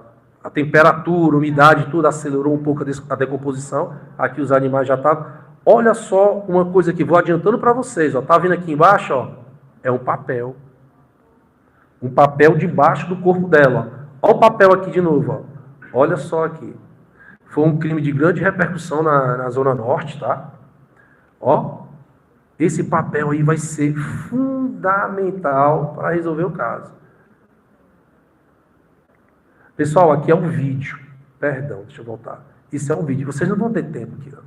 temperatura, a umidade, tudo acelerou um pouco a decomposição. Aqui os animais já estavam. Olha só uma coisa que vou adiantando para vocês. Ó. Tá vendo aqui embaixo? Ó, é um papel. Um papel debaixo do corpo dela. Ó. Olha o papel aqui de novo. Ó. Olha só aqui. Foi um crime de grande repercussão na Zona Norte, tá? Ó, esse papel aí vai ser fundamental para resolver o caso. Pessoal, aqui é um vídeo. Perdão, deixa eu voltar. Isso é um vídeo. Vocês não vão ter tempo aqui, ó.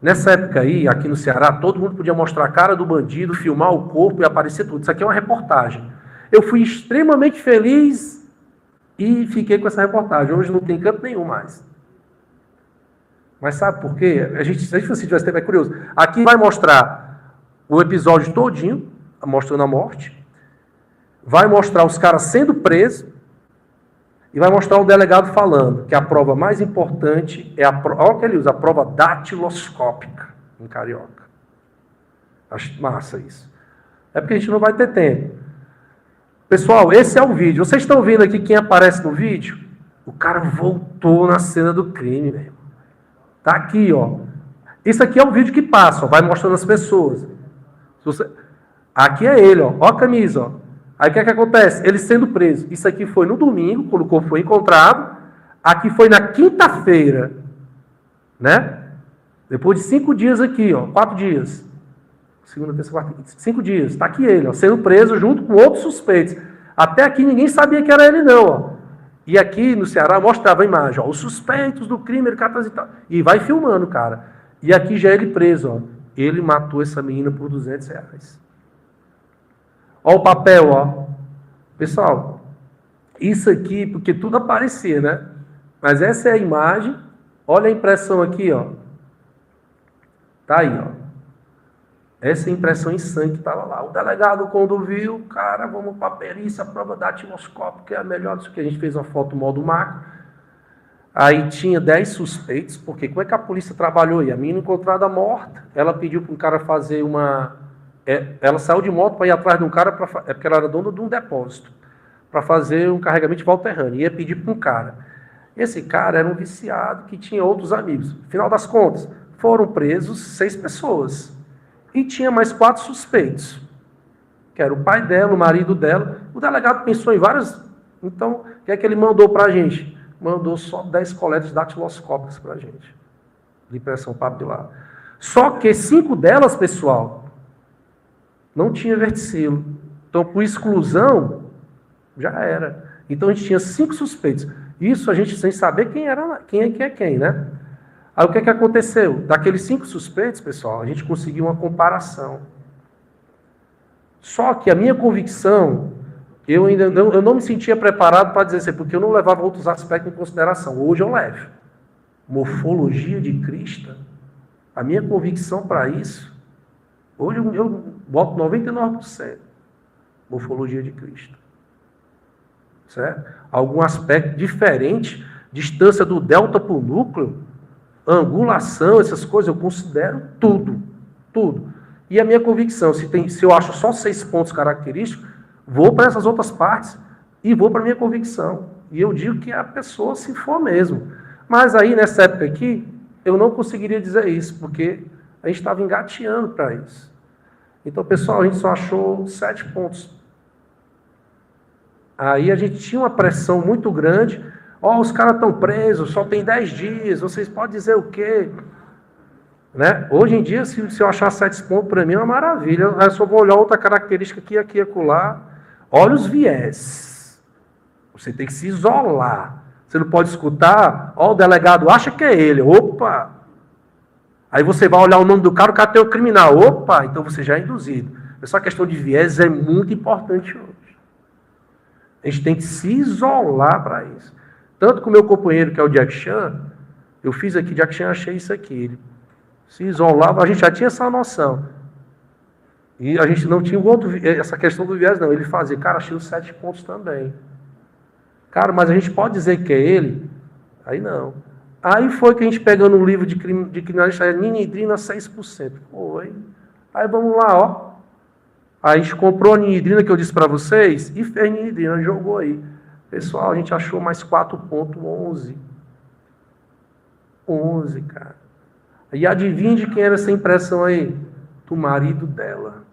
Nessa época aí, aqui no Ceará, todo mundo podia mostrar a cara do bandido, filmar o corpo e aparecer tudo. Isso aqui é uma reportagem. Eu fui extremamente feliz e fiquei com essa reportagem. Hoje não tem canto nenhum mais. Mas sabe por quê? Se a gente tivesse tempo, é curioso. Aqui vai mostrar o episódio todinho, mostrando a morte. Vai mostrar os caras sendo presos. E vai mostrar o delegado falando que a prova mais importante é a prova, olha o que ele usa, a prova datiloscópica, em carioca. Acho massa isso. É porque a gente não vai ter tempo. Pessoal, esse é o vídeo. Vocês estão vendo aqui quem aparece no vídeo? O cara voltou na cena do crime, velho. Tá aqui, ó. Isso aqui é o vídeo que passa, ó, vai mostrando as pessoas. Aqui é ele, ó. Ó a camisa, ó. Aí o que é que acontece? Ele sendo preso. Isso aqui foi no domingo, quando o corpo foi encontrado. Aqui foi na quinta-feira, né? Depois de 5 dias aqui, ó. 4 dias. Segunda, terça, quarta, 5 dias. Está aqui ele, ó, sendo preso junto com outros suspeitos. Até aqui ninguém sabia que era ele, não, ó. E aqui no Ceará mostrava a imagem, ó, os suspeitos do crime, ele e tal. E vai filmando, cara. E aqui já é ele preso, ó. Ele matou essa menina por R$200. Ó o papel, ó. Pessoal, isso aqui, porque tudo aparecia, né? Mas essa é a imagem. Olha a impressão aqui, ó. Tá aí, ó. Essa é a impressão em sangue que estava lá. O delegado, quando viu, cara, vamos para a perícia, a prova datiloscópica é a melhor. Isso que a gente fez uma foto modo macro. Aí tinha 10 suspeitos, porque como é que a polícia trabalhou aí? A menina encontrada morta, ela pediu para um cara fazer uma... Ela saiu de moto para ir atrás de um cara, porque ela era dona de um depósito, para fazer um carregamento de volta-errânea. Ia pedir para um cara. Esse cara era um viciado que tinha outros amigos. Final das contas, foram presos 6 pessoas. E tinha mais 4 suspeitos, que era o pai dela, o marido dela. O delegado pensou em várias... Então, o que é que ele mandou para a gente? Mandou só 10 coletas datiloscópicas para a gente, de impressão papilar. Só que 5 delas, pessoal, não tinha verticilo. Então, por exclusão, já era. Então, a gente tinha 5 suspeitos. Isso a gente sem saber quem é quem, né? Aí o que é que aconteceu? Daqueles 5 suspeitos, pessoal, a gente conseguiu uma comparação. Só que a minha convicção, eu não me sentia preparado para dizer assim, porque eu não levava outros aspectos em consideração. Hoje eu levo. Morfologia de Cristo, a minha convicção para isso, hoje eu boto 99%. Morfologia de Cristo. Certo? Algum aspecto diferente, distância do delta para o núcleo, angulação, essas coisas, eu considero tudo. Tudo. E a minha convicção, se eu acho só 6 pontos característicos, vou para essas outras partes e vou para a minha convicção. E eu digo que a pessoa se for mesmo. Mas aí, nessa época aqui, eu não conseguiria dizer isso, porque a gente estava engateando para isso. Então, pessoal, a gente só achou 7 pontos. Aí a gente tinha uma pressão muito grande. Ó, os caras estão presos, só tem 10 dias, vocês podem dizer o quê? Né? Hoje em dia, se eu achar 7 pontos, para mim é uma maravilha. Eu só vou olhar outra característica aqui, acolá. Olha os viés. Você tem que se isolar. Você não pode escutar, ó, o delegado acha que é ele. Opa! Aí você vai olhar o nome do cara, o cara tem o criminal. Opa! Então você já é induzido. Essa questão de viés é muito importante hoje. A gente tem que se isolar para isso. Tanto com o meu companheiro, que é o Jack Chan, eu fiz aqui, Jack Chan, achei isso aqui. Ele se isolava, a gente já tinha essa noção. E a gente não tinha essa questão do viés, não. Ele fazia, cara, achei os 7 pontos também. Cara, mas a gente pode dizer que é ele? Aí não. Aí foi que a gente pegando um livro de criminalista, ninidrina 6%. Foi. Aí vamos lá, ó. Aí a gente comprou a ninidrina que eu disse para vocês e fez ninidrina, jogou aí. Pessoal, a gente achou mais 4,11. 11, cara. E adivinha de quem era essa impressão aí? Do marido dela.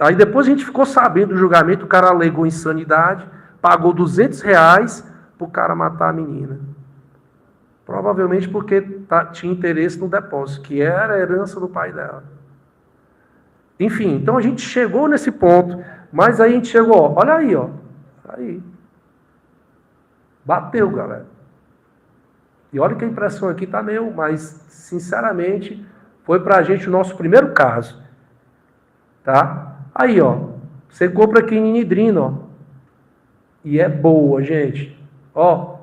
Aí depois a gente ficou sabendo do julgamento, o cara alegou insanidade, pagou R$200 para o cara matar a menina. Provavelmente porque tinha interesse no depósito, que era a herança do pai dela. Enfim, então a gente chegou nesse ponto, mas aí a gente chegou, ó, olha aí, ó. Aí. Bateu, galera. E olha que a impressão aqui tá meio, mas, sinceramente, foi pra gente o nosso primeiro caso. Tá? Aí, ó. Você compra aqui ninidrina, ó. E é boa, gente. Ó.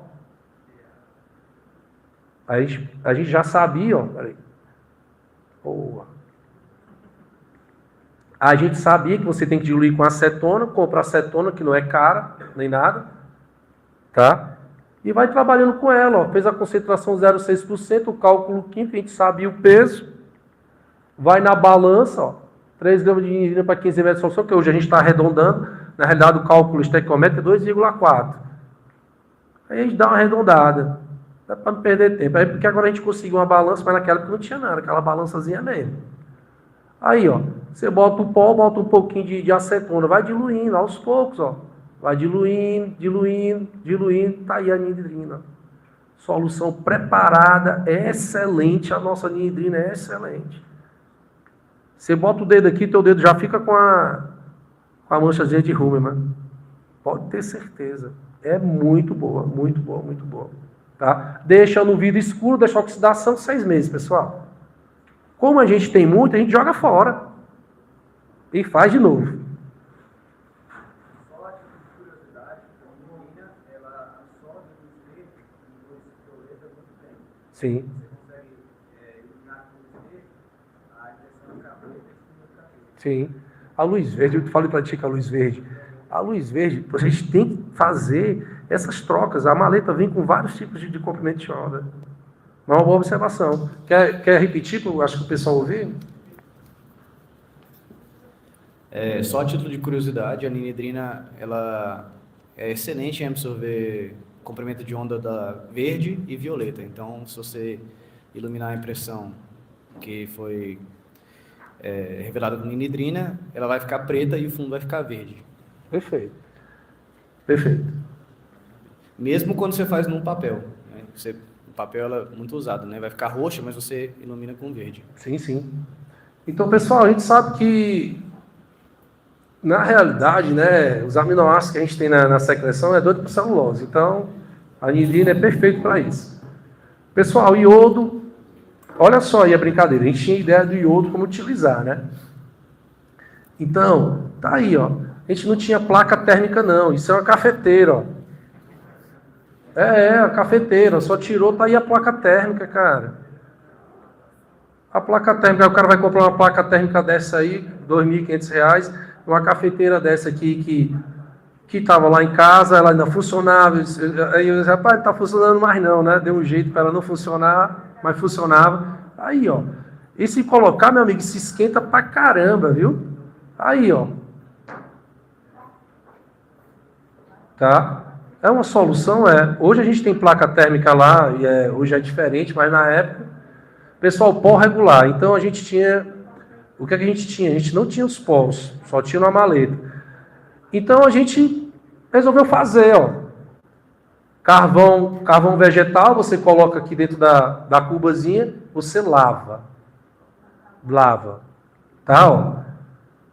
Aí a gente já sabia, ó. Peraí. Boa. A gente sabia que você tem que diluir com acetona, compra acetona, que não é cara, nem nada, tá? E vai trabalhando com ela, ó. Fez a concentração 0,6%, o cálculo químico, a gente sabia o peso, vai na balança, ó, 3 gramas de nidrina para 15 metros de solução, que hoje a gente está arredondando, na realidade o cálculo estequiométrico é 2,4. Aí a gente dá uma arredondada, dá para não perder tempo, aí porque agora a gente conseguiu uma balança, mas naquela época não tinha nada, aquela balançazinha mesmo. Aí, ó, você bota o pó, bota um pouquinho de acetona, vai diluindo aos poucos, ó. Vai diluindo, diluindo, diluindo, tá aí a nidrina. Solução preparada, é excelente, a nossa nidrina é excelente. Você bota o dedo aqui, teu dedo já fica com a manchazinha de Rumerman. Pode ter certeza. É muito boa, muito boa, muito boa. Tá? Deixa no vidro escuro, deixa a oxidação 6 meses, pessoal. Como a gente tem muito, a gente joga fora. E faz de novo. Só de curiosidade, a menina, ela absorve luz verde e luz violeta muito bem. Sim. Você consegue eliminar com luz verde a direção da cabelo e da cabelo. Sim. A luz verde, eu falei para ti que a luz verde. A luz verde, a gente tem que fazer essas trocas. A maleta vem com vários tipos de comprimento de onda. É uma boa observação. Quer repetir? Acho que o pessoal ouviu. Só a título de curiosidade, a ninidrina ela é excelente em absorver comprimento de onda da verde e violeta. Então, se você iluminar a impressão que foi revelada com ninidrina, ela vai ficar preta e o fundo vai ficar verde. Perfeito. Perfeito. Mesmo quando você faz num papel. Né? O papel ela é muito usado, né? Vai ficar roxa, mas você ilumina com verde. Sim, sim. Então, pessoal, a gente sabe que, na realidade, né, os aminoácidos que a gente tem na secreção é doido por celulose. Então, a nidrina é perfeito para isso. Pessoal, iodo, olha só aí a brincadeira. A gente tinha ideia do iodo como utilizar, né? Então, tá aí, ó. A gente não tinha placa térmica, não. Isso é uma cafeteira, ó. A cafeteira. Só tirou, tá aí a placa térmica, cara. A placa térmica, o cara vai comprar uma placa térmica dessa aí, R$ 2.500, uma cafeteira dessa aqui que estava lá em casa, ela ainda funcionava. Aí eu disse, rapaz, não tá funcionando mais não, né? Deu um jeito para ela não funcionar, mas funcionava. Aí, ó. E se colocar, meu amigo, se esquenta pra caramba, viu? Aí, ó. Tá? É uma solução, Hoje a gente tem placa térmica lá, e hoje é diferente, mas na época, pessoal, pó regular. Então a gente tinha, o que a gente tinha? A gente não tinha os poros, só tinha uma maleta. Então a gente resolveu fazer, ó. Carvão vegetal, você coloca aqui dentro da cubazinha, você lava. Tá, ó.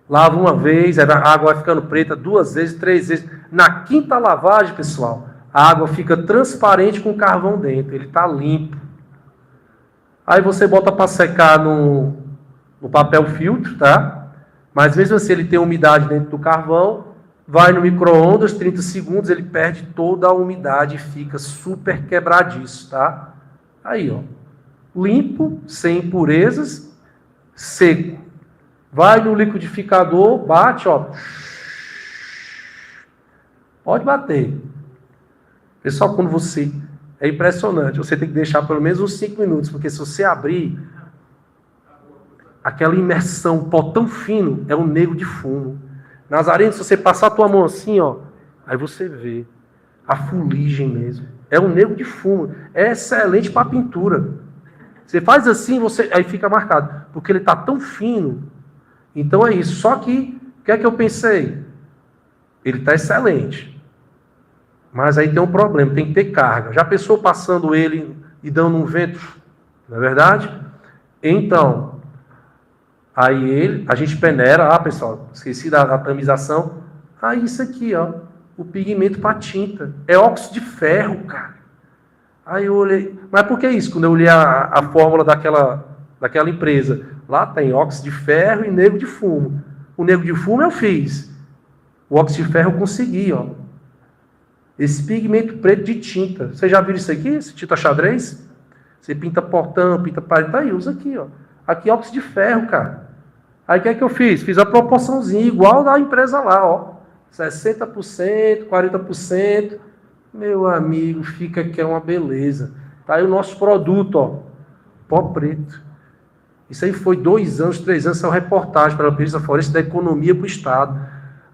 Lava uma vez, a água vai ficando preta 2 vezes, 3 vezes. Na 5ª lavagem, pessoal, a água fica transparente com carvão dentro. Ele está limpo. Aí você bota para secar no papel filtro, tá? Mas mesmo assim ele tem umidade dentro do carvão. Vai no micro-ondas, 30 segundos, ele perde toda a umidade e fica super quebradiço, tá? Aí, ó. Limpo, sem impurezas, seco. Vai no liquidificador, bate, ó. Pode bater. Pessoal, quando você... É impressionante. Você tem que deixar pelo menos uns 5 minutos, porque se você abrir, aquela imersão, pó tão fino, é um nego de fumo. Nazareno, se você passar a tua mão assim, ó, aí você vê a fuligem mesmo. É um nego de fumo. É excelente para pintura. Você faz assim, aí fica marcado. Porque ele está tão fino. Então é isso. Só que, o que é que eu pensei? Ele está excelente. Mas aí tem um problema, tem que ter carga. Já pensou passando ele e dando um vento? Não é verdade? Então, aí a gente peneira, pessoal, esqueci da tamização. Aí isso aqui, ó, o pigmento para tinta. É óxido de ferro, cara. Aí eu olhei, mas por que isso? Quando eu olhei a fórmula daquela empresa, lá tem óxido de ferro e nego de fumo. O nego de fumo eu fiz. O óxido de ferro eu consegui, ó. Esse pigmento preto de tinta. Vocês já viram isso aqui? Esse tinta xadrez? Você pinta portão, pinta parede. Tá aí, usa aqui, ó. Aqui é óxido de ferro, cara. Aí o que é que eu fiz? Fiz a proporçãozinha igual da empresa lá, ó. 60%, 40%. Meu amigo, fica que é uma beleza. Tá aí o nosso produto, ó. Pó preto. Isso aí foi 2 anos, 3 anos, essa reportagem pela Polícia Florestal da Economia para o Estado.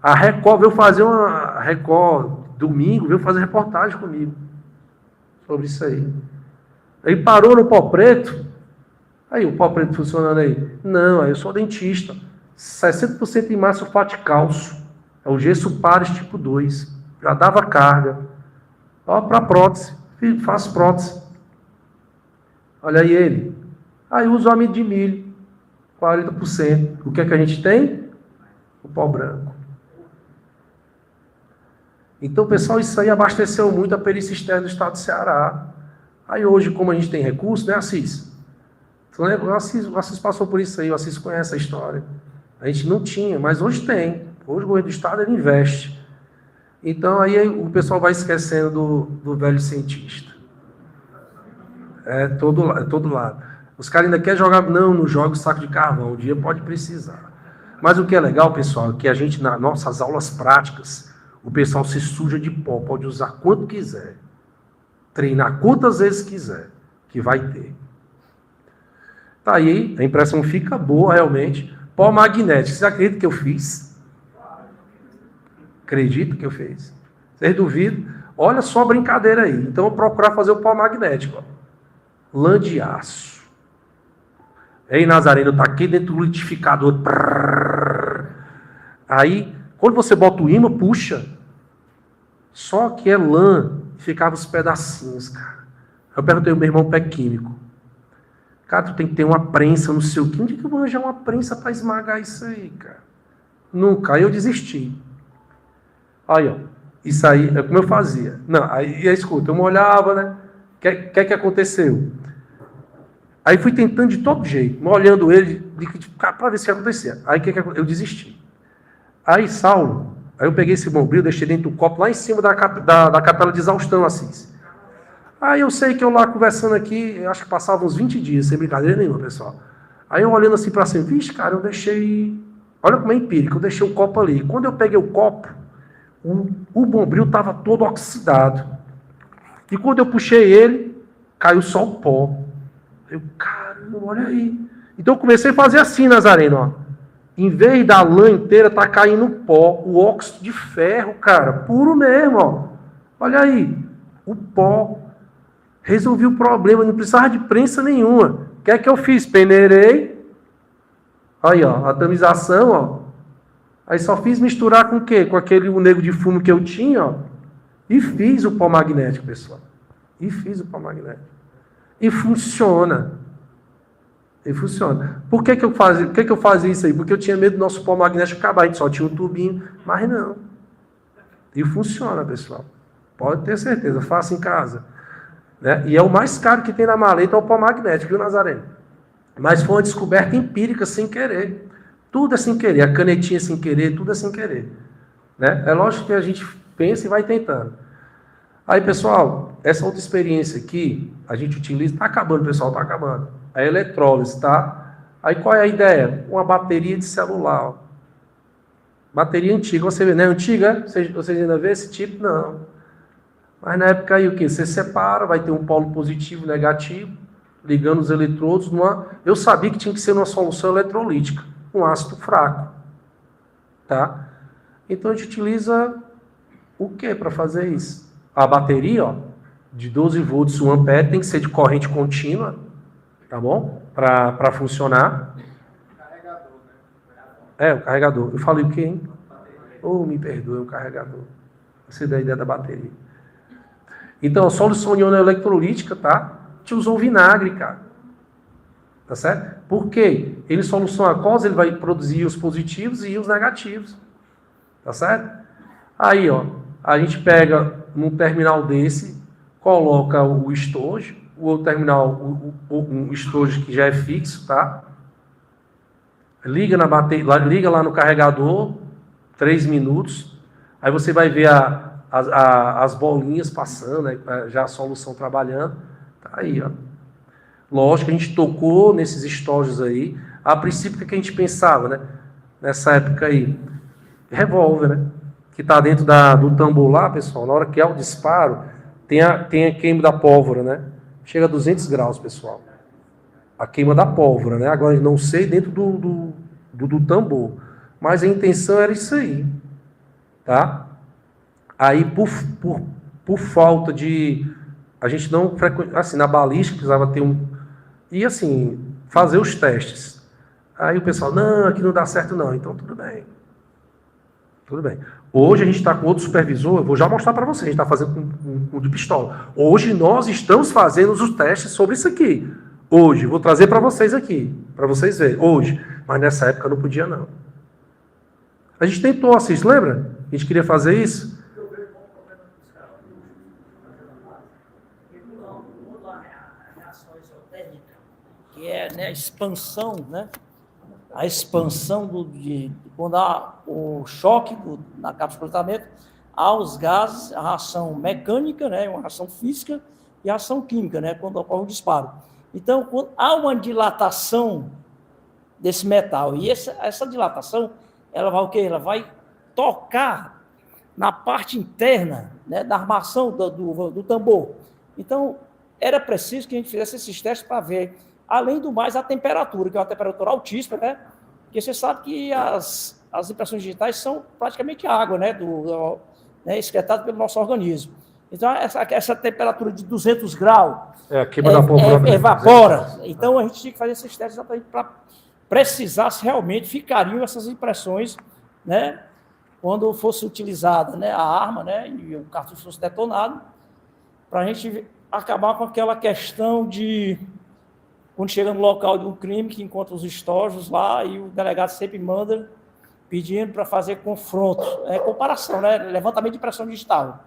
A Record veio fazer uma... Record, domingo, veio fazer reportagem comigo sobre isso aí. Aí parou no pó preto. Aí, o pó preto funcionando aí. Não, aí eu sou dentista. 60% de massa sulfato de cálcio. É o gesso Pares tipo 2. Já dava carga. Ó, para prótese. Faço prótese. Olha aí ele. Aí uso amido de milho. 40%. O que é que a gente tem? O pó branco. Então, pessoal, isso aí abasteceu muito a perícia externa do estado do Ceará. Aí hoje, como a gente tem recurso, né, Assis? Você lembra? O Assis passou por isso aí, o Assis conhece a história. A gente não tinha, mas hoje tem. Hoje o governo do estado ele investe. Então aí o pessoal vai esquecendo do velho cientista. É todo lado. Os caras ainda querem jogar, não joga o saco de carvão, um dia pode precisar. Mas o que é legal, pessoal, é que a gente, nas nossas aulas práticas, o pessoal se suja de pó, pode usar quanto quiser. Treinar quantas vezes quiser, que vai ter. Tá aí, a impressão fica boa realmente. Pó magnético, vocês acreditam que eu fiz? Acredito que eu fiz. Vocês duvidam? Olha só a brincadeira aí. Então eu vou procurar fazer o pó magnético. Ó. Lã de aço. Ei, Nazareno, tá aqui dentro do litificador. Aí, quando você bota o ímã, puxa. Só que é lã. Ficava os pedacinhos, cara. Eu perguntei ao meu irmão pé químico. Cara, tu tem que ter uma prensa no seu... Onde que eu vou arranjar uma prensa para esmagar isso aí, cara? Nunca. Aí eu desisti. Aí, ó. Isso aí é como eu fazia. Não, aí escuta, eu molhava, né? O que aconteceu? Aí fui tentando de todo jeito, molhando ele, para ver se acontecia. Aí eu desisti. Aí, Saulo, aí eu peguei esse bombril, deixei dentro do copo, lá em cima da capela de exaustão, assim. Aí eu sei que eu lá conversando aqui, eu acho que passava uns 20 dias, sem brincadeira nenhuma, pessoal. Aí eu olhando assim para cima, vixe, cara, eu deixei... Olha como é empírico, eu deixei o copo ali. Quando eu peguei o copo, o bombril estava todo oxidado. E quando eu puxei ele, caiu só o pó. Eu, caramba, olha aí. Então eu comecei a fazer assim, Nazareno, ó. Em vez da lã inteira, tá caindo pó, o óxido de ferro, cara, puro mesmo, ó. Olha aí, o pó. Resolvi o problema, não precisava de prensa nenhuma. O que é que eu fiz? Peneirei. Aí, ó, a tamização, ó. Aí só fiz misturar com o quê? Com aquele nego de fumo que eu tinha, ó. E fiz o pó magnético, pessoal. E fiz o pó magnético. E funciona. E funciona. Por que eu fazia isso aí? Porque eu tinha medo do nosso pó magnético acabar. A gente só tinha um tubinho. Mas não. E funciona, pessoal. Pode ter certeza. Faça em casa. Né? E é o mais caro que tem na maleta, é o pó magnético, viu, Nazareno? Mas foi uma descoberta empírica, sem querer. Tudo é sem querer. A canetinha é sem querer, tudo é sem querer. Né? É lógico que a gente pensa e vai tentando. Aí, pessoal, essa outra experiência aqui, a gente utiliza... Está acabando, pessoal, está acabando. A eletrólise, tá? Aí, qual é a ideia? Uma bateria de celular. Ó. Bateria antiga. Você vê, não é antiga? Vocês ainda vê esse tipo? Não. Mas na época aí o quê? Você separa, vai ter um polo positivo e negativo, ligando os eletrodos numa... Eu sabia que tinha que ser uma solução eletrolítica, um ácido fraco. Tá? Então a gente utiliza o que para fazer isso? A bateria, ó, de 12 volts, 1 ampere, tem que ser de corrente contínua, tá bom? Para funcionar. Carregador, né? O carregador. Eu falei o quê, hein? Me perdoe, o carregador. Você dá a ideia da bateria. Então, a solução ionoeletrolítica, tá? A gente usou vinagre, cara. Tá certo? Por quê? Ele soluciona a causa, ele vai produzir os positivos e os negativos. Tá certo? Aí, ó, a gente pega num terminal desse, coloca o estojo, o outro terminal, um estojo que já é fixo, tá? Liga na bateria, liga lá no carregador, 3 minutos. Aí você vai ver as bolinhas passando, né, já a solução trabalhando. Tá aí, ó. Lógico que a gente tocou nesses estojos aí. A princípio, o que a gente pensava, né? Nessa época aí? Revólver, né? Que está dentro do tambor lá, pessoal, na hora que é o disparo, tem a queima da pólvora, né? Chega a 200 graus, pessoal. A queima da pólvora, né? Agora, não sei dentro do tambor. Mas a intenção era isso aí, tá? Aí, por falta de... A gente não... Assim, na balística, precisava ter E, assim, fazer os testes. Aí o pessoal, não, aqui não dá certo não. Então, tudo bem. Tudo bem. Hoje a gente está com outro supervisor, eu vou já mostrar para vocês, a gente está fazendo com de pistola. Hoje nós estamos fazendo os testes sobre isso aqui. Hoje, vou trazer para vocês aqui, para vocês verem. Hoje. Mas nessa época não podia não. A gente tentou, Assis, lembra? A gente queria fazer isso. Que é, né, a expansão, né? A expansão quando há o choque na cápsula de tratamento, há os gases, a reação mecânica, né, uma reação física e a ação química, né, quando ocorre o disparo. Então, quando há uma dilatação desse metal, e essa dilatação, ela vai o quê? Ela vai tocar na parte interna, né, da armação do tambor. Então, era preciso que a gente fizesse esses testes para ver, além do mais, a temperatura, que é uma temperatura altíssima, né? Porque você sabe que as impressões digitais são praticamente água, né? Excretada pelo nosso organismo. Então, essa temperatura de 200 graus a queima da pólvora evapora. Então, a gente tinha que fazer esses testes exatamente para precisar se realmente ficariam essas impressões, né? Quando fosse utilizada, né, a arma, né, e o cartucho fosse detonado, para a gente acabar com aquela questão de... Quando chega no local de um crime, que encontra os estojos lá, e o delegado sempre manda pedindo para fazer confronto, comparação, né? Levantamento de pressão digital.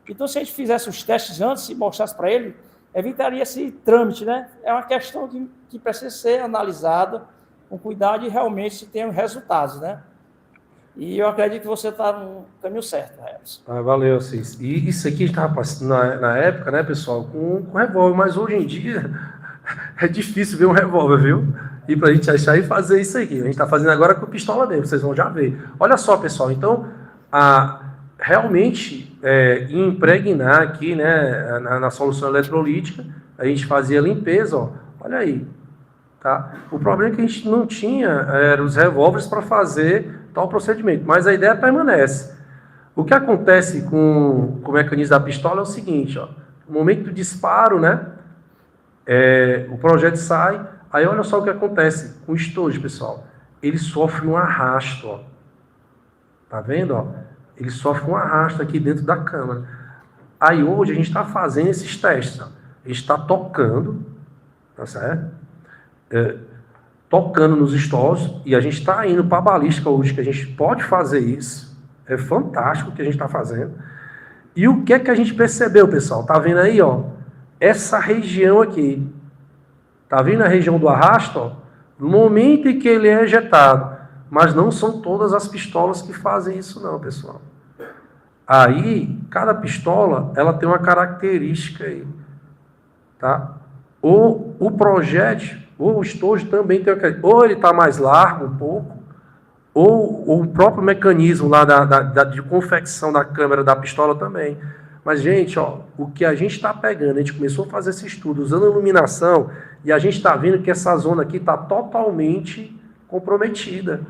Então, se a gente fizesse os testes antes e mostrasse para ele, evitaria esse trâmite, né? É uma questão que precisa ser analisada com cuidado e realmente se tem resultados, né? E eu acredito que você está no caminho certo, Harrison. Valeu, Assis. E isso aqui estava passando na época, né, pessoal, com revólver, mas hoje em dia... É difícil ver um revólver, viu? E para a gente achar e fazer isso aqui. A gente está fazendo agora com pistola mesmo, vocês vão já ver. Olha só, pessoal, então, realmente, impregnar aqui, né, na solução eletrolítica, a gente fazia limpeza, ó, olha aí. Tá? O problema é que a gente não tinha os revólveres para fazer tal procedimento, mas a ideia permanece. O que acontece com o mecanismo da pistola é o seguinte, ó, no momento do disparo, né, o projétil sai, aí olha só o que acontece com o estojo, pessoal. Ele sofre um arrasto, ó. Tá vendo, ó? Ele sofre um arrasto aqui dentro da câmara. Aí hoje a gente está fazendo esses testes, ó. A gente está tocando, tá certo? Tocando nos estojos, e a gente está indo para a balística hoje, que a gente pode fazer isso. É fantástico o que a gente está fazendo. E o que é que a gente percebeu, pessoal? Tá vendo aí, ó? Essa região aqui, tá vendo a região do arrasto? Ó? No momento em que ele é ejetado, mas não são todas as pistolas que fazem isso não, pessoal. Aí, cada pistola, ela tem uma característica aí, tá? Ou o projétil, ou o estojo também tem uma característica, ou ele está mais largo um pouco, ou o próprio mecanismo lá de confecção da câmera da pistola também. Mas, gente, ó, o que a gente está pegando, a gente começou a fazer esse estudo usando iluminação e a gente está vendo que essa zona aqui está totalmente comprometida.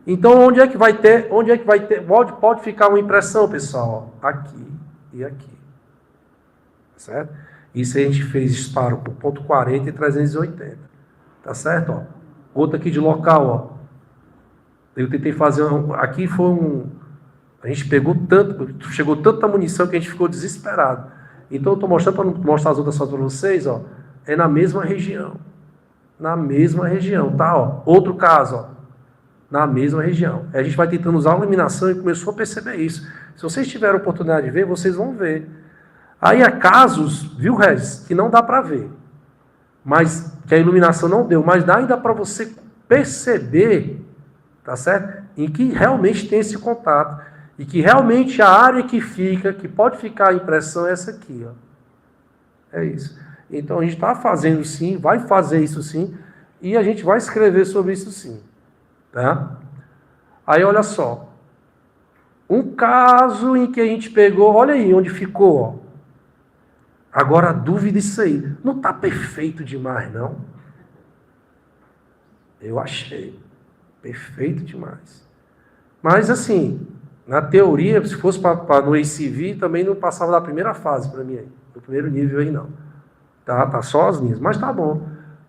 Então, onde é que vai ter, pode ficar uma impressão, pessoal? Aqui e aqui. Certo? Isso a gente fez disparo por ponto 40 e 380. Tá certo? Ó. Outro aqui de local, ó. Eu tentei fazer, aqui foi a gente chegou tanta munição que a gente ficou desesperado. Então eu estou mostrando para mostrar as outras fotos para vocês, ó. É na mesma região. Na mesma região, tá? Ó. Outro caso, ó. Na mesma região. A gente vai tentando usar a iluminação e começou a perceber isso. Se vocês tiverem a oportunidade de ver, vocês vão ver. Aí há casos, viu, Regis, que não dá para ver. Mas que a iluminação não deu. Mas dá ainda para você perceber, tá certo? Em que realmente tem esse contato. E que realmente a área que pode ficar a impressão é essa aqui, ó. É isso. Então a gente está fazendo sim, vai fazer isso sim. E a gente vai escrever sobre isso sim. Tá? Aí olha só. Um caso em que a gente pegou, olha aí onde ficou. Ó. Agora a dúvida isso aí. Não está perfeito demais, não? Eu achei. Perfeito demais. Mas assim, na teoria, se fosse para no ACV, também não passava da primeira fase para mim aí. Do primeiro nível aí não. Tá só as linhas. Mas tá bom.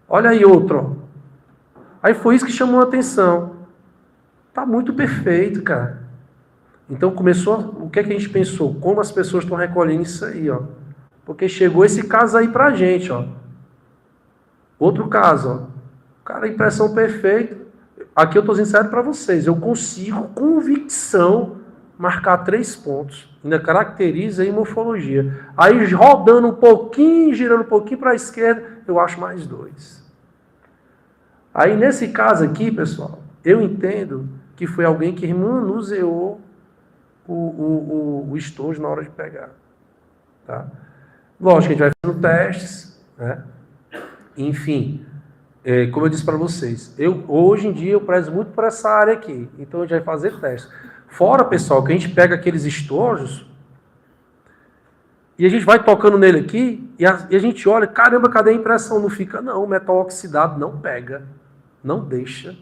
Olha aí outro. Ó. Aí foi isso que chamou a atenção. Tá muito perfeito, cara. Então começou, o que é que a gente pensou? Como as pessoas estão recolhendo isso aí, ó. Porque chegou esse caso aí pra gente, ó. Outro caso, ó. Cara, impressão perfeita. Aqui eu estou sincero para vocês. Eu consigo, com convicção, marcar 3 pontos. Ainda caracteriza em morfologia. Aí rodando um pouquinho, girando um pouquinho para a esquerda, eu acho mais 2. Aí nesse caso aqui, pessoal, eu entendo que foi alguém que manuseou o estojo na hora de pegar. Tá? Lógico que a gente vai fazendo testes, né? Enfim, como eu disse para vocês, hoje em dia eu prezo muito por essa área aqui, então a gente vai fazer testes. Fora, pessoal, que a gente pega aqueles estojos e a gente vai tocando nele aqui e a gente olha, caramba, cadê a impressão? Não fica, não, o metal oxidado não pega, não deixa.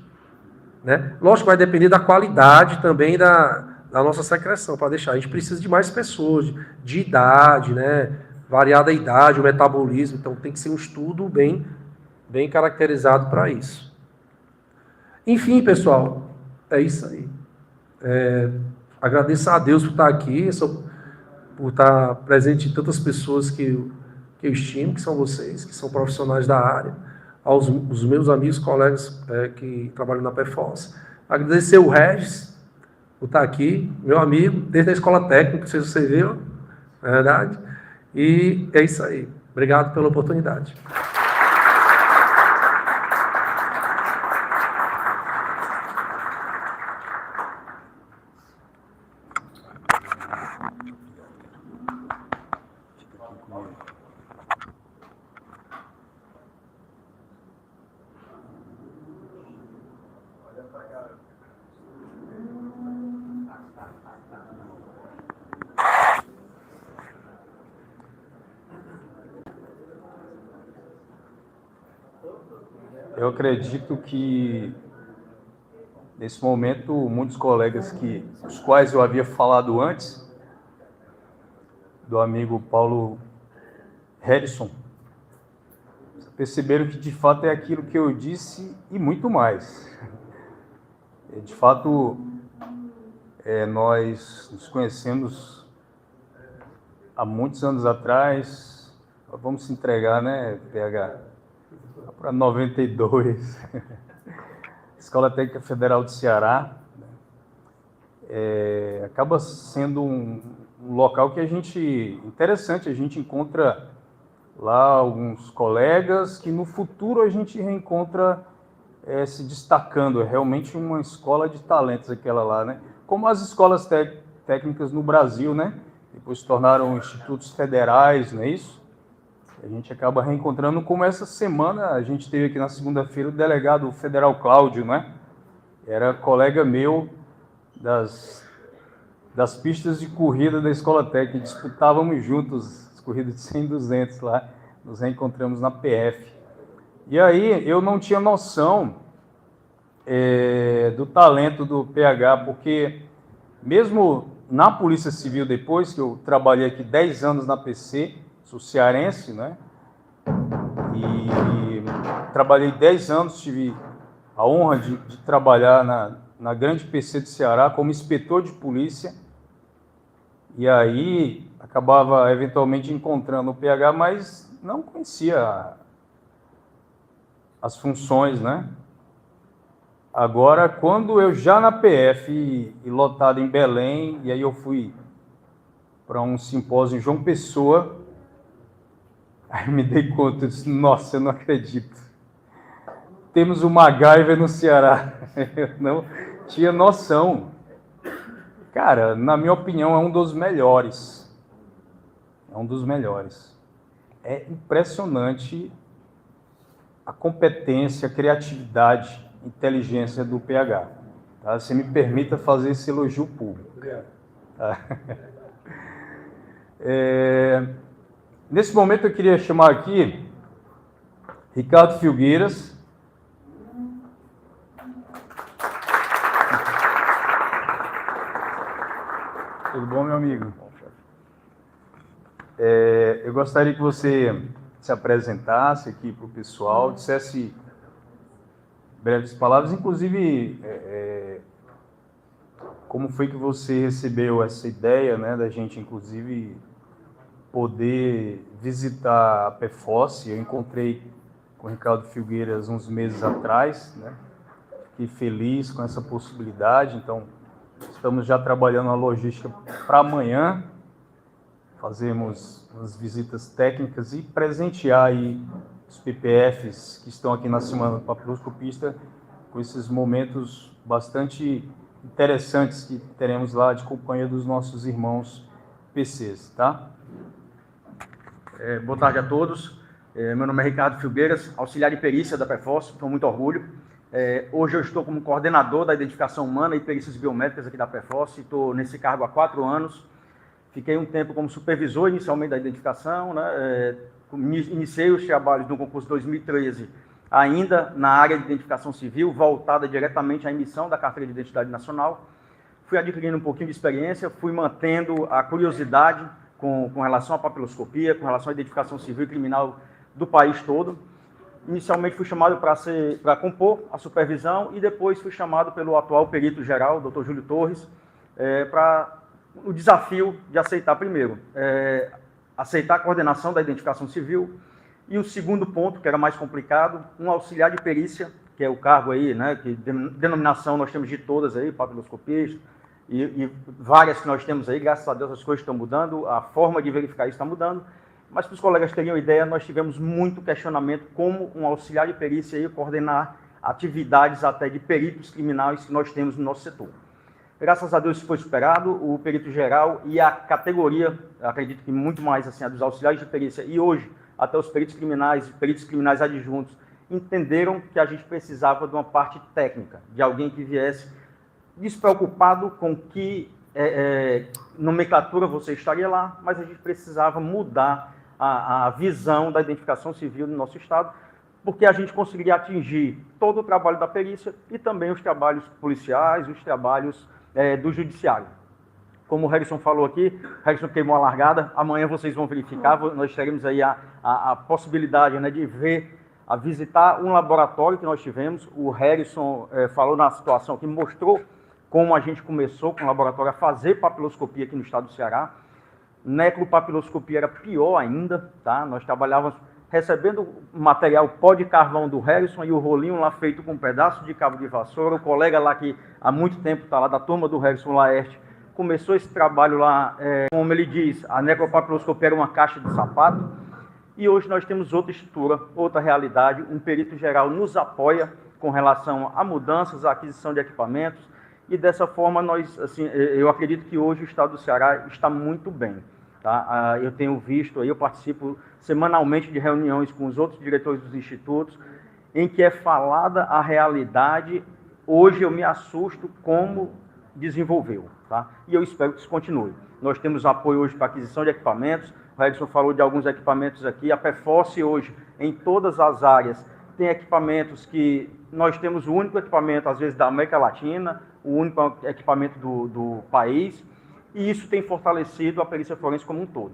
Né? Lógico que vai depender da qualidade também da nossa secreção, para deixar. A gente precisa de mais pessoas, de idade, né? Variada a idade, o metabolismo, então tem que ser um estudo bem caracterizado para isso. Enfim, pessoal, é isso aí. Agradeço a Deus por estar aqui, por estar presente em tantas pessoas que eu estimo, que são vocês, que são profissionais da área, aos meus amigos, colegas que trabalham na PFOS. Agradecer o Regis por estar aqui, meu amigo, desde a escola técnica, não sei se você viu, é verdade. E é isso aí. Obrigado pela oportunidade. Eu acredito que, nesse momento, muitos colegas os quais eu havia falado antes, do amigo Paulo Harrison, perceberam que, de fato, é aquilo que eu disse e muito mais. De fato, nós nos conhecemos há muitos anos atrás. Vamos se entregar, né, PH? Para 92, Escola Técnica Federal do Ceará, acaba sendo um local que interessante, a gente encontra lá alguns colegas que no futuro a gente reencontra se destacando, é realmente uma escola de talentos aquela lá, né? Como as escolas técnicas no Brasil, né? Depois se tornaram institutos federais, não é isso? A gente acaba reencontrando, como essa semana a gente teve aqui na segunda-feira o delegado federal Cláudio, né? Era colega meu das pistas de corrida da Escola Técnica, disputávamos juntos as corridas de 100 e 200 lá, nos reencontramos na PF. E aí eu não tinha noção do talento do PH, porque mesmo na Polícia Civil, depois que eu trabalhei aqui 10 anos na PC, sou cearense, né? E trabalhei 10 anos, tive a honra de trabalhar na grande PC do Ceará como inspetor de polícia. E aí acabava eventualmente encontrando o PH, mas não conhecia as funções, né? Agora, quando eu já na PF e lotado em Belém, e aí eu fui para um simpósio em João Pessoa, aí me dei conta, eu disse, nossa, eu não acredito. Temos o MacGyver no Ceará. Eu não tinha noção. Cara, na minha opinião, é um dos melhores. É um dos melhores. É impressionante a competência, a criatividade, inteligência do PH. Tá? Você me permita fazer esse elogio público. Tá? Nesse momento eu queria chamar aqui Ricardo Filgueiras. Tudo bom, meu amigo? Eu gostaria que você se apresentasse aqui para o pessoal, dissesse breves palavras, inclusive como foi que você recebeu essa ideia, né, da gente, inclusive, poder visitar a PFOS. Eu encontrei com o Ricardo Filgueiras uns meses atrás, né? Fiquei feliz com essa possibilidade, então estamos já trabalhando a logística para amanhã, fazemos umas visitas técnicas e presentear aí os PPFs que estão aqui na Semana do Papiloscopista com esses momentos bastante interessantes que teremos lá de companhia dos nossos irmãos PCs, tá? Boa tarde a todos. Meu nome é Ricardo Filgueiras, auxiliar de perícia da PFOS, com muito orgulho. Hoje eu estou como coordenador da identificação humana e perícias biométricas aqui da PFOS, estou nesse cargo há 4 anos. Fiquei um tempo como supervisor inicialmente da identificação, né? Iniciei os trabalhos no concurso 2013, ainda na área de identificação civil, voltada diretamente à emissão da Carteira de Identidade Nacional. Fui adquirindo um pouquinho de experiência, fui mantendo a curiosidade com relação à papiloscopia, com relação à identificação civil e criminal do país todo. Inicialmente fui chamado para compor a supervisão e depois fui chamado pelo atual perito geral, Dr. Júlio Torres, para o desafio de aceitar primeiro, aceitar a coordenação da identificação civil e o segundo ponto, que era mais complicado, um auxiliar de perícia, que é o cargo aí, né, que denominação nós temos de todas aí, papiloscopias, e várias que nós temos aí, graças a Deus as coisas estão mudando, a forma de verificar isso está mudando, mas para os colegas terem ideia, nós tivemos muito questionamento como um auxiliar de perícia aí coordenar atividades até de peritos criminais que nós temos no nosso setor. Graças a Deus isso foi superado, o perito geral e a categoria, acredito que muito mais assim, a dos auxiliares de perícia e hoje até os peritos criminais adjuntos, entenderam que a gente precisava de uma parte técnica, de alguém que viesse despreocupado com que nomenclatura você estaria lá, mas a gente precisava mudar a visão da identificação civil no nosso Estado, porque a gente conseguiria atingir todo o trabalho da perícia e também os trabalhos policiais, os trabalhos do judiciário. Como o Harrison falou aqui, o Harrison queimou a largada, amanhã vocês vão verificar, nós teremos aí a possibilidade, né, de visitar um laboratório que nós tivemos. O Harrison falou na situação que mostrou como a gente começou com o laboratório a fazer papiloscopia aqui no estado do Ceará. Necropapiloscopia era pior ainda, tá? Nós trabalhávamos recebendo material pó de carvão do Harrison e o rolinho lá feito com um pedaço de cabo de vassoura. O colega lá que há muito tempo está lá, da turma do Harrison Laerte, começou esse trabalho lá, como ele diz, a necropapiloscopia era uma caixa de sapato. E hoje nós temos outra estrutura, outra realidade. Um perito geral nos apoia com relação a mudanças, a aquisição de equipamentos. E dessa forma, eu acredito que hoje o estado do Ceará está muito bem. Tá? Eu tenho visto, eu participo semanalmente de reuniões com os outros diretores dos institutos, em que é falada a realidade. Hoje eu me assusto como desenvolveu. Tá? E eu espero que isso continue. Nós temos apoio hoje para aquisição de equipamentos. O Edson falou de alguns equipamentos aqui. A PFOS hoje, em todas as áreas, tem equipamentos que nós temos o único equipamento, às vezes, da América Latina, o único equipamento do país, e isso tem fortalecido a perícia forense como um todo.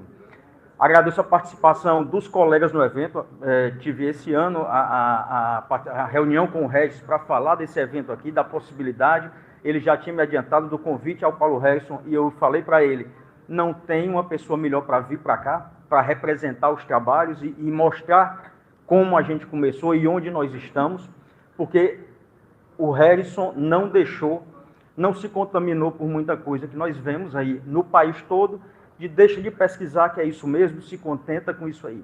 Agradeço a participação dos colegas no evento. Tive esse ano a reunião com o Regis para falar desse evento aqui, da possibilidade. Ele já tinha me adiantado do convite ao Paulo Harrison, e eu falei para ele, não tem uma pessoa melhor para vir para cá, para representar os trabalhos e mostrar como a gente começou e onde nós estamos, porque o Harrison não se contaminou por muita coisa que nós vemos aí no país todo, de deixa de pesquisar que é isso mesmo, se contenta com isso aí.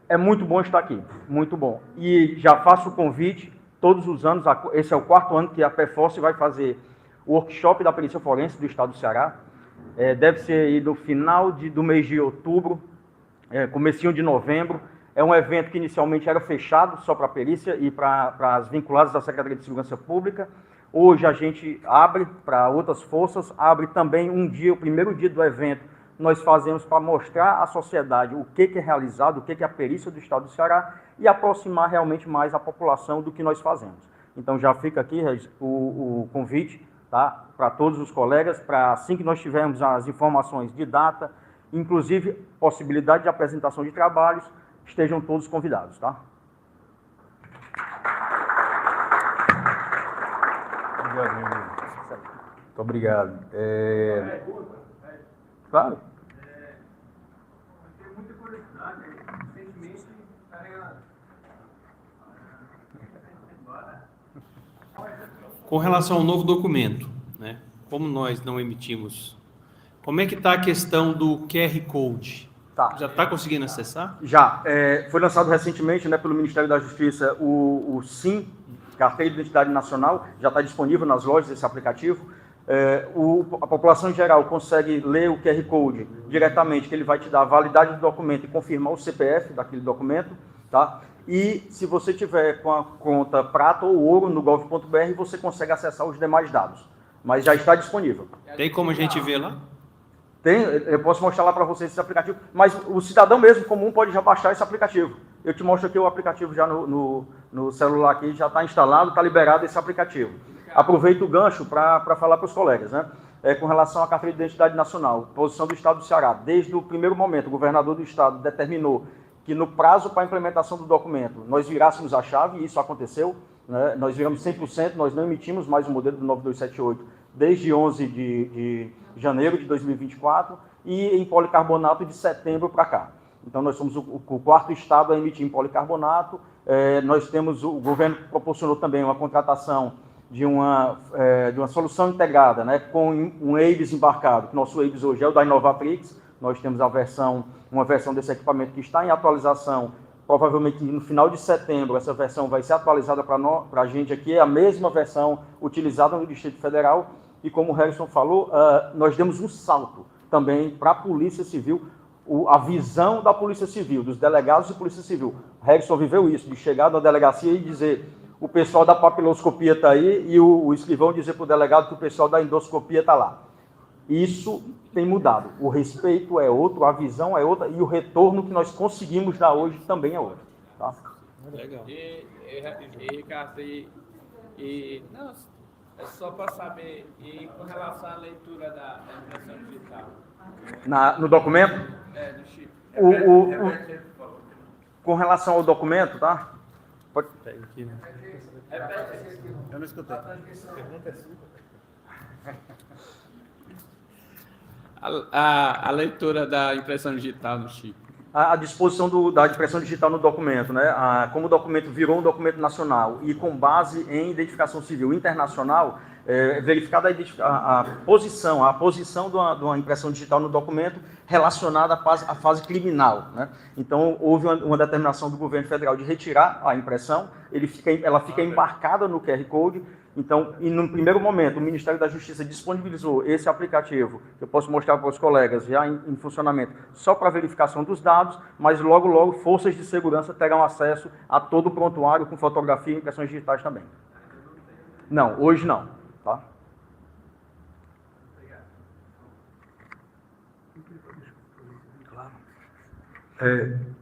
É muito bom estar aqui, muito bom. E já faço o convite, todos os anos, esse é o 4º ano que a PFOS vai fazer o workshop da perícia forense do estado do Ceará. Deve ser aí no final do mês de outubro, comecinho de novembro. É um evento que inicialmente era fechado só para a perícia e para as vinculadas da Secretaria de Segurança Pública. Hoje a gente abre para outras forças, abre também um dia, o primeiro dia do evento, nós fazemos para mostrar à sociedade o que é realizado, o que é a perícia do Estado do Ceará e aproximar realmente mais a população do que nós fazemos. Então já fica aqui o convite, tá, para todos os colegas, para assim que nós tivermos as informações de data, inclusive possibilidade de apresentação de trabalhos, estejam todos convidados, tá? Muito obrigado. Claro. Eu tenho muita curiosidade, recentemente, Com relação ao novo documento, né? Como nós não emitimos, como é que está a questão do QR Code? Tá. Já está conseguindo acessar? Já. Foi lançado recentemente, né, pelo Ministério da Justiça o SIM, Carteira de Identidade Nacional, já está disponível nas lojas esse aplicativo. A população em geral consegue ler o QR Code diretamente, que ele vai te dar a validade do documento e confirmar o CPF daquele documento, tá? E se você tiver com a conta prata ou ouro no gov.br, você consegue acessar os demais dados. Mas já está disponível. Tem como a gente ver lá? Tem, eu posso mostrar lá para vocês esse aplicativo, mas o cidadão mesmo comum pode já baixar esse aplicativo. Eu te mostro aqui o aplicativo já no celular aqui, já está instalado, está liberado esse aplicativo. Aproveito o gancho para falar para os colegas, né? Com relação à Carteira de Identidade Nacional, posição do Estado do Ceará. Desde o primeiro momento, o governador do Estado determinou que no prazo para a implementação do documento, nós virássemos a chave, e isso aconteceu, né? Nós viramos 100%, nós não emitimos mais o modelo do 9278 desde 11 de janeiro de 2024 e em policarbonato de setembro para cá. Então, nós somos o quarto estado a emitir em policarbonato. Nós temos, o governo proporcionou também uma contratação de uma solução integrada, né, com um EIBS embarcado, que nosso EIBS hoje é o da Inovatrix. Nós temos uma versão desse equipamento que está em atualização. Provavelmente no final de setembro essa versão vai ser atualizada para a gente aqui, é a mesma versão utilizada no Distrito Federal. E como o Harrison falou, nós demos um salto também para a Polícia Civil, a visão da Polícia Civil, dos delegados de Polícia Civil. O Harrison viveu isso, de chegar na delegacia e dizer, o pessoal da papiloscopia está aí, e o escrivão dizer para o delegado que o pessoal da endoscopia está lá. Isso tem mudado. O respeito é outro, a visão é outra, e o retorno que nós conseguimos dar hoje também é outro. Tá? Legal. E Ricardo, não, é só para saber, e com relação à leitura da impressão digital? No documento? No chip. Com relação ao documento, tá? Pode... Eu não escutei. A leitura da impressão digital no chip. A disposição da impressão digital no documento, né? Como o documento virou um documento nacional e com base em identificação civil internacional, verificada a posição de uma impressão digital no documento relacionada à fase criminal, né? Então, houve uma determinação do governo federal de retirar a impressão, ela fica embarcada no QR Code. Então, e no primeiro momento, o Ministério da Justiça disponibilizou esse aplicativo, que eu posso mostrar para os colegas, já em funcionamento, só para verificação dos dados, mas logo, logo, forças de segurança terão acesso a todo o prontuário com fotografia e impressões digitais também. Não, hoje não. Tá?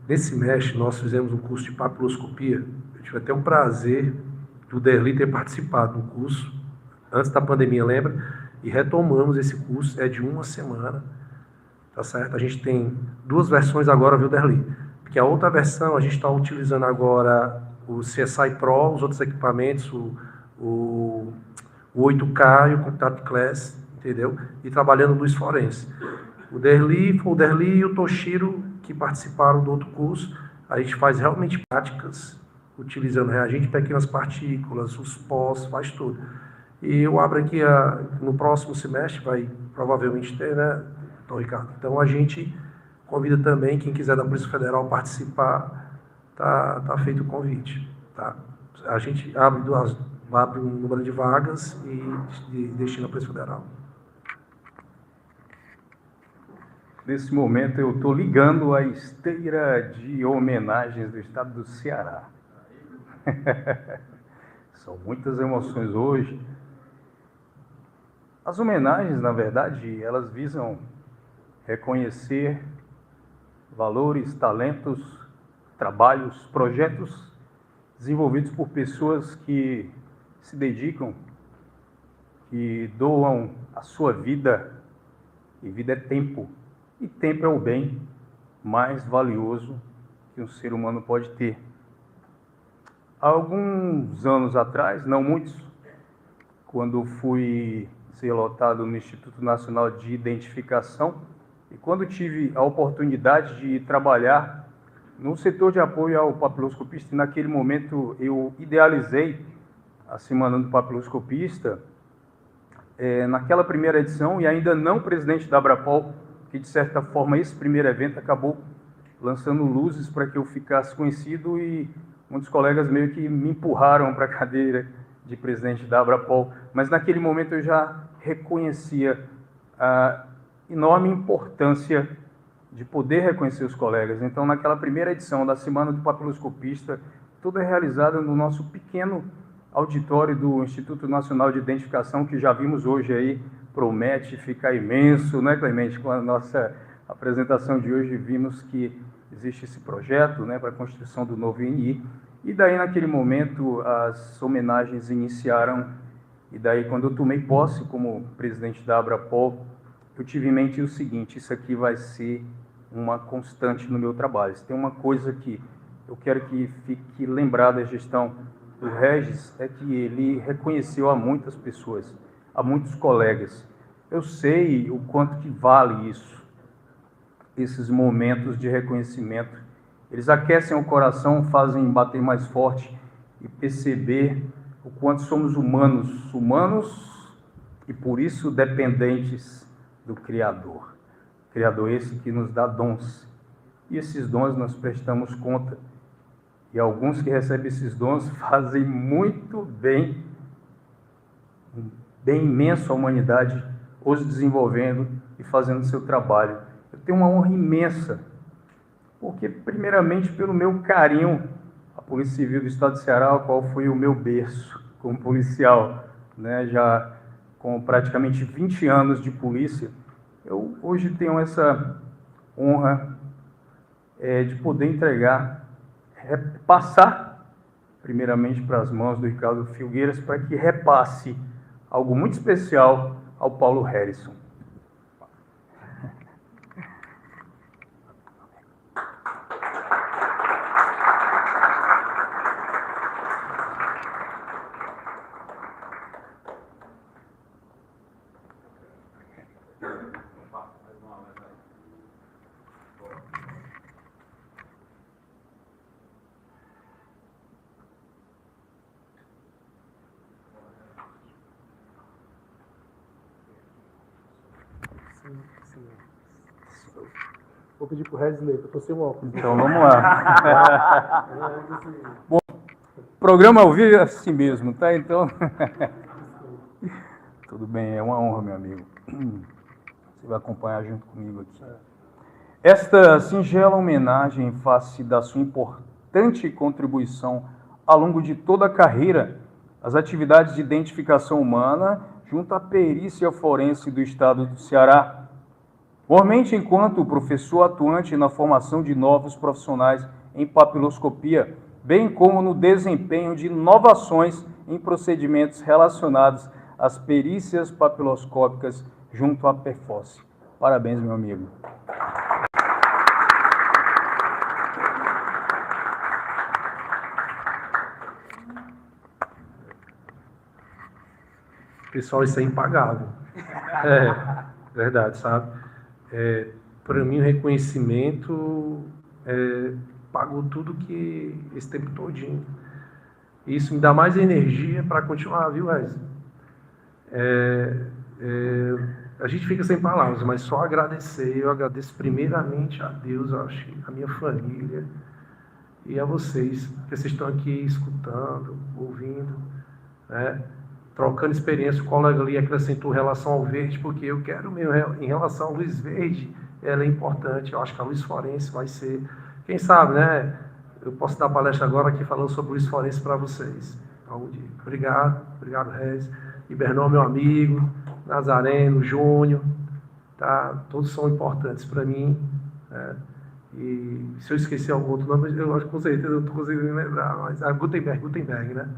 Nesse semestre, nós fizemos um curso de papiloscopia. Eu tive até o prazer do Derli ter participado do curso, antes da pandemia, lembra? E retomamos esse curso, é de uma semana, tá certo? A gente tem 2 versões agora, viu, Derli? Porque a outra versão, a gente está utilizando agora o CSI Pro, os outros equipamentos, o 8K e o Contact Class, entendeu? E trabalhando luz forense. O Derli e o Toshiro, que participaram do outro curso, a gente faz realmente práticas, utilizando reagente, pequenas partículas, os pós, faz tudo. E eu abro aqui, no próximo semestre, vai provavelmente ter, né, Dom Ricardo? Então, a gente convida também, quem quiser da Polícia Federal participar, tá feito o convite. Tá? A gente abre um número de vagas e destina a Polícia Federal. Nesse momento eu estou ligando a esteira de homenagens do estado do Ceará. São muitas emoções hoje. As homenagens, na verdade, elas visam reconhecer valores, talentos, trabalhos, projetos desenvolvidos por pessoas que se dedicam, que doam a sua vida, e vida é tempo, e tempo é o bem mais valioso que um ser humano pode ter. Há alguns anos atrás, não muitos, quando fui ser lotado no Instituto Nacional de Identificação, e quando tive a oportunidade de trabalhar no setor de apoio ao papiloscopista, e naquele momento eu idealizei a Semana do Papiloscopista, naquela primeira edição, e ainda não presidente da Abrapol, que de certa forma esse primeiro evento acabou lançando luzes para que eu ficasse conhecido, e muitos colegas meio que me empurraram para a cadeira de presidente da Abrapol, mas naquele momento eu já reconhecia a enorme importância de poder reconhecer os colegas. Então, naquela primeira edição da Semana do Papiloscopista, tudo é realizado no nosso pequeno auditório do Instituto Nacional de Identificação, que já vimos hoje aí, promete ficar imenso, né, Clemente? Com a nossa apresentação de hoje, vimos que existe esse projeto, né, para a construção do novo INI, e daí, naquele momento, as homenagens iniciaram, e daí, quando eu tomei posse como presidente da Abrapol, eu tive em mente o seguinte: isso aqui vai ser uma constante no meu trabalho. Se tem uma coisa que eu quero que fique lembrada da gestão do Regis, é que ele reconheceu a muitas pessoas, a muitos colegas. Eu sei o quanto que vale isso, esses momentos de reconhecimento. Eles aquecem o coração, fazem bater mais forte e perceber o quanto somos humanos e por isso dependentes do Criador. Criador esse que nos dá dons. E esses dons nós prestamos conta. E alguns que recebem esses dons fazem muito bem, um bem imenso à humanidade, os desenvolvendo e fazendo o seu trabalho. Eu tenho uma honra imensa, porque primeiramente pelo meu carinho à Polícia Civil do Estado do Ceará, ao qual foi o meu berço como policial, né, já com praticamente 20 anos de polícia, eu hoje tenho essa honra de poder entregar, passar primeiramente para as mãos do Ricardo Filgueiras, para que repasse algo muito especial ao Paulo Harrison. Vou pedir para o Regis ler, para você um óculos. Então, vamos lá. Bom, programa ao vivo é assim mesmo, tá? Então, tudo bem, é uma honra, meu amigo. Você vai acompanhar junto comigo aqui. Esta singela homenagem em face da sua importante contribuição ao longo de toda a carreira, as atividades de identificação humana junto à perícia forense do Estado do Ceará, mormente enquanto professor atuante na formação de novos profissionais em papiloscopia, bem como no desempenho de inovações em procedimentos relacionados às perícias papiloscópicas junto à PEFOS. Parabéns, meu amigo. Pessoal, isso é impagável. Verdade, sabe? Para mim, o reconhecimento pagou tudo que esse tempo todinho. Isso me dá mais energia para continuar, viu, Rez? A gente fica sem palavras, mas só agradecer. Eu agradeço primeiramente a Deus, a minha família e a vocês, que vocês estão aqui escutando, ouvindo, né? Trocando experiência. O colega ali acrescentou relação ao verde, porque eu quero mesmo, em relação ao Luiz Verde, ela é importante. Eu acho que a Luiz Forense vai ser, quem sabe, né? Eu posso dar palestra agora aqui falando sobre Luiz Forense para vocês. Algum dia. Obrigado, Rez. Ibernol, meu amigo, Nazareno, Júnior, tá? Todos são importantes para mim, né? E se eu esquecer algum outro nome, eu acho que com certeza eu estou conseguindo lembrar, mas Gutenberg, né?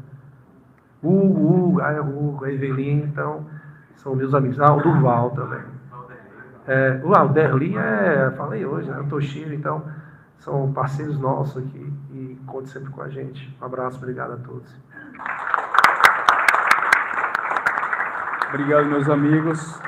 Hugo, a Evelyn, então, são meus amigos. O Durval também. O Derli falei hoje, né? O Toshiro, então, são parceiros nossos aqui e conte sempre com a gente. Um abraço, obrigado a todos. Obrigado, meus amigos.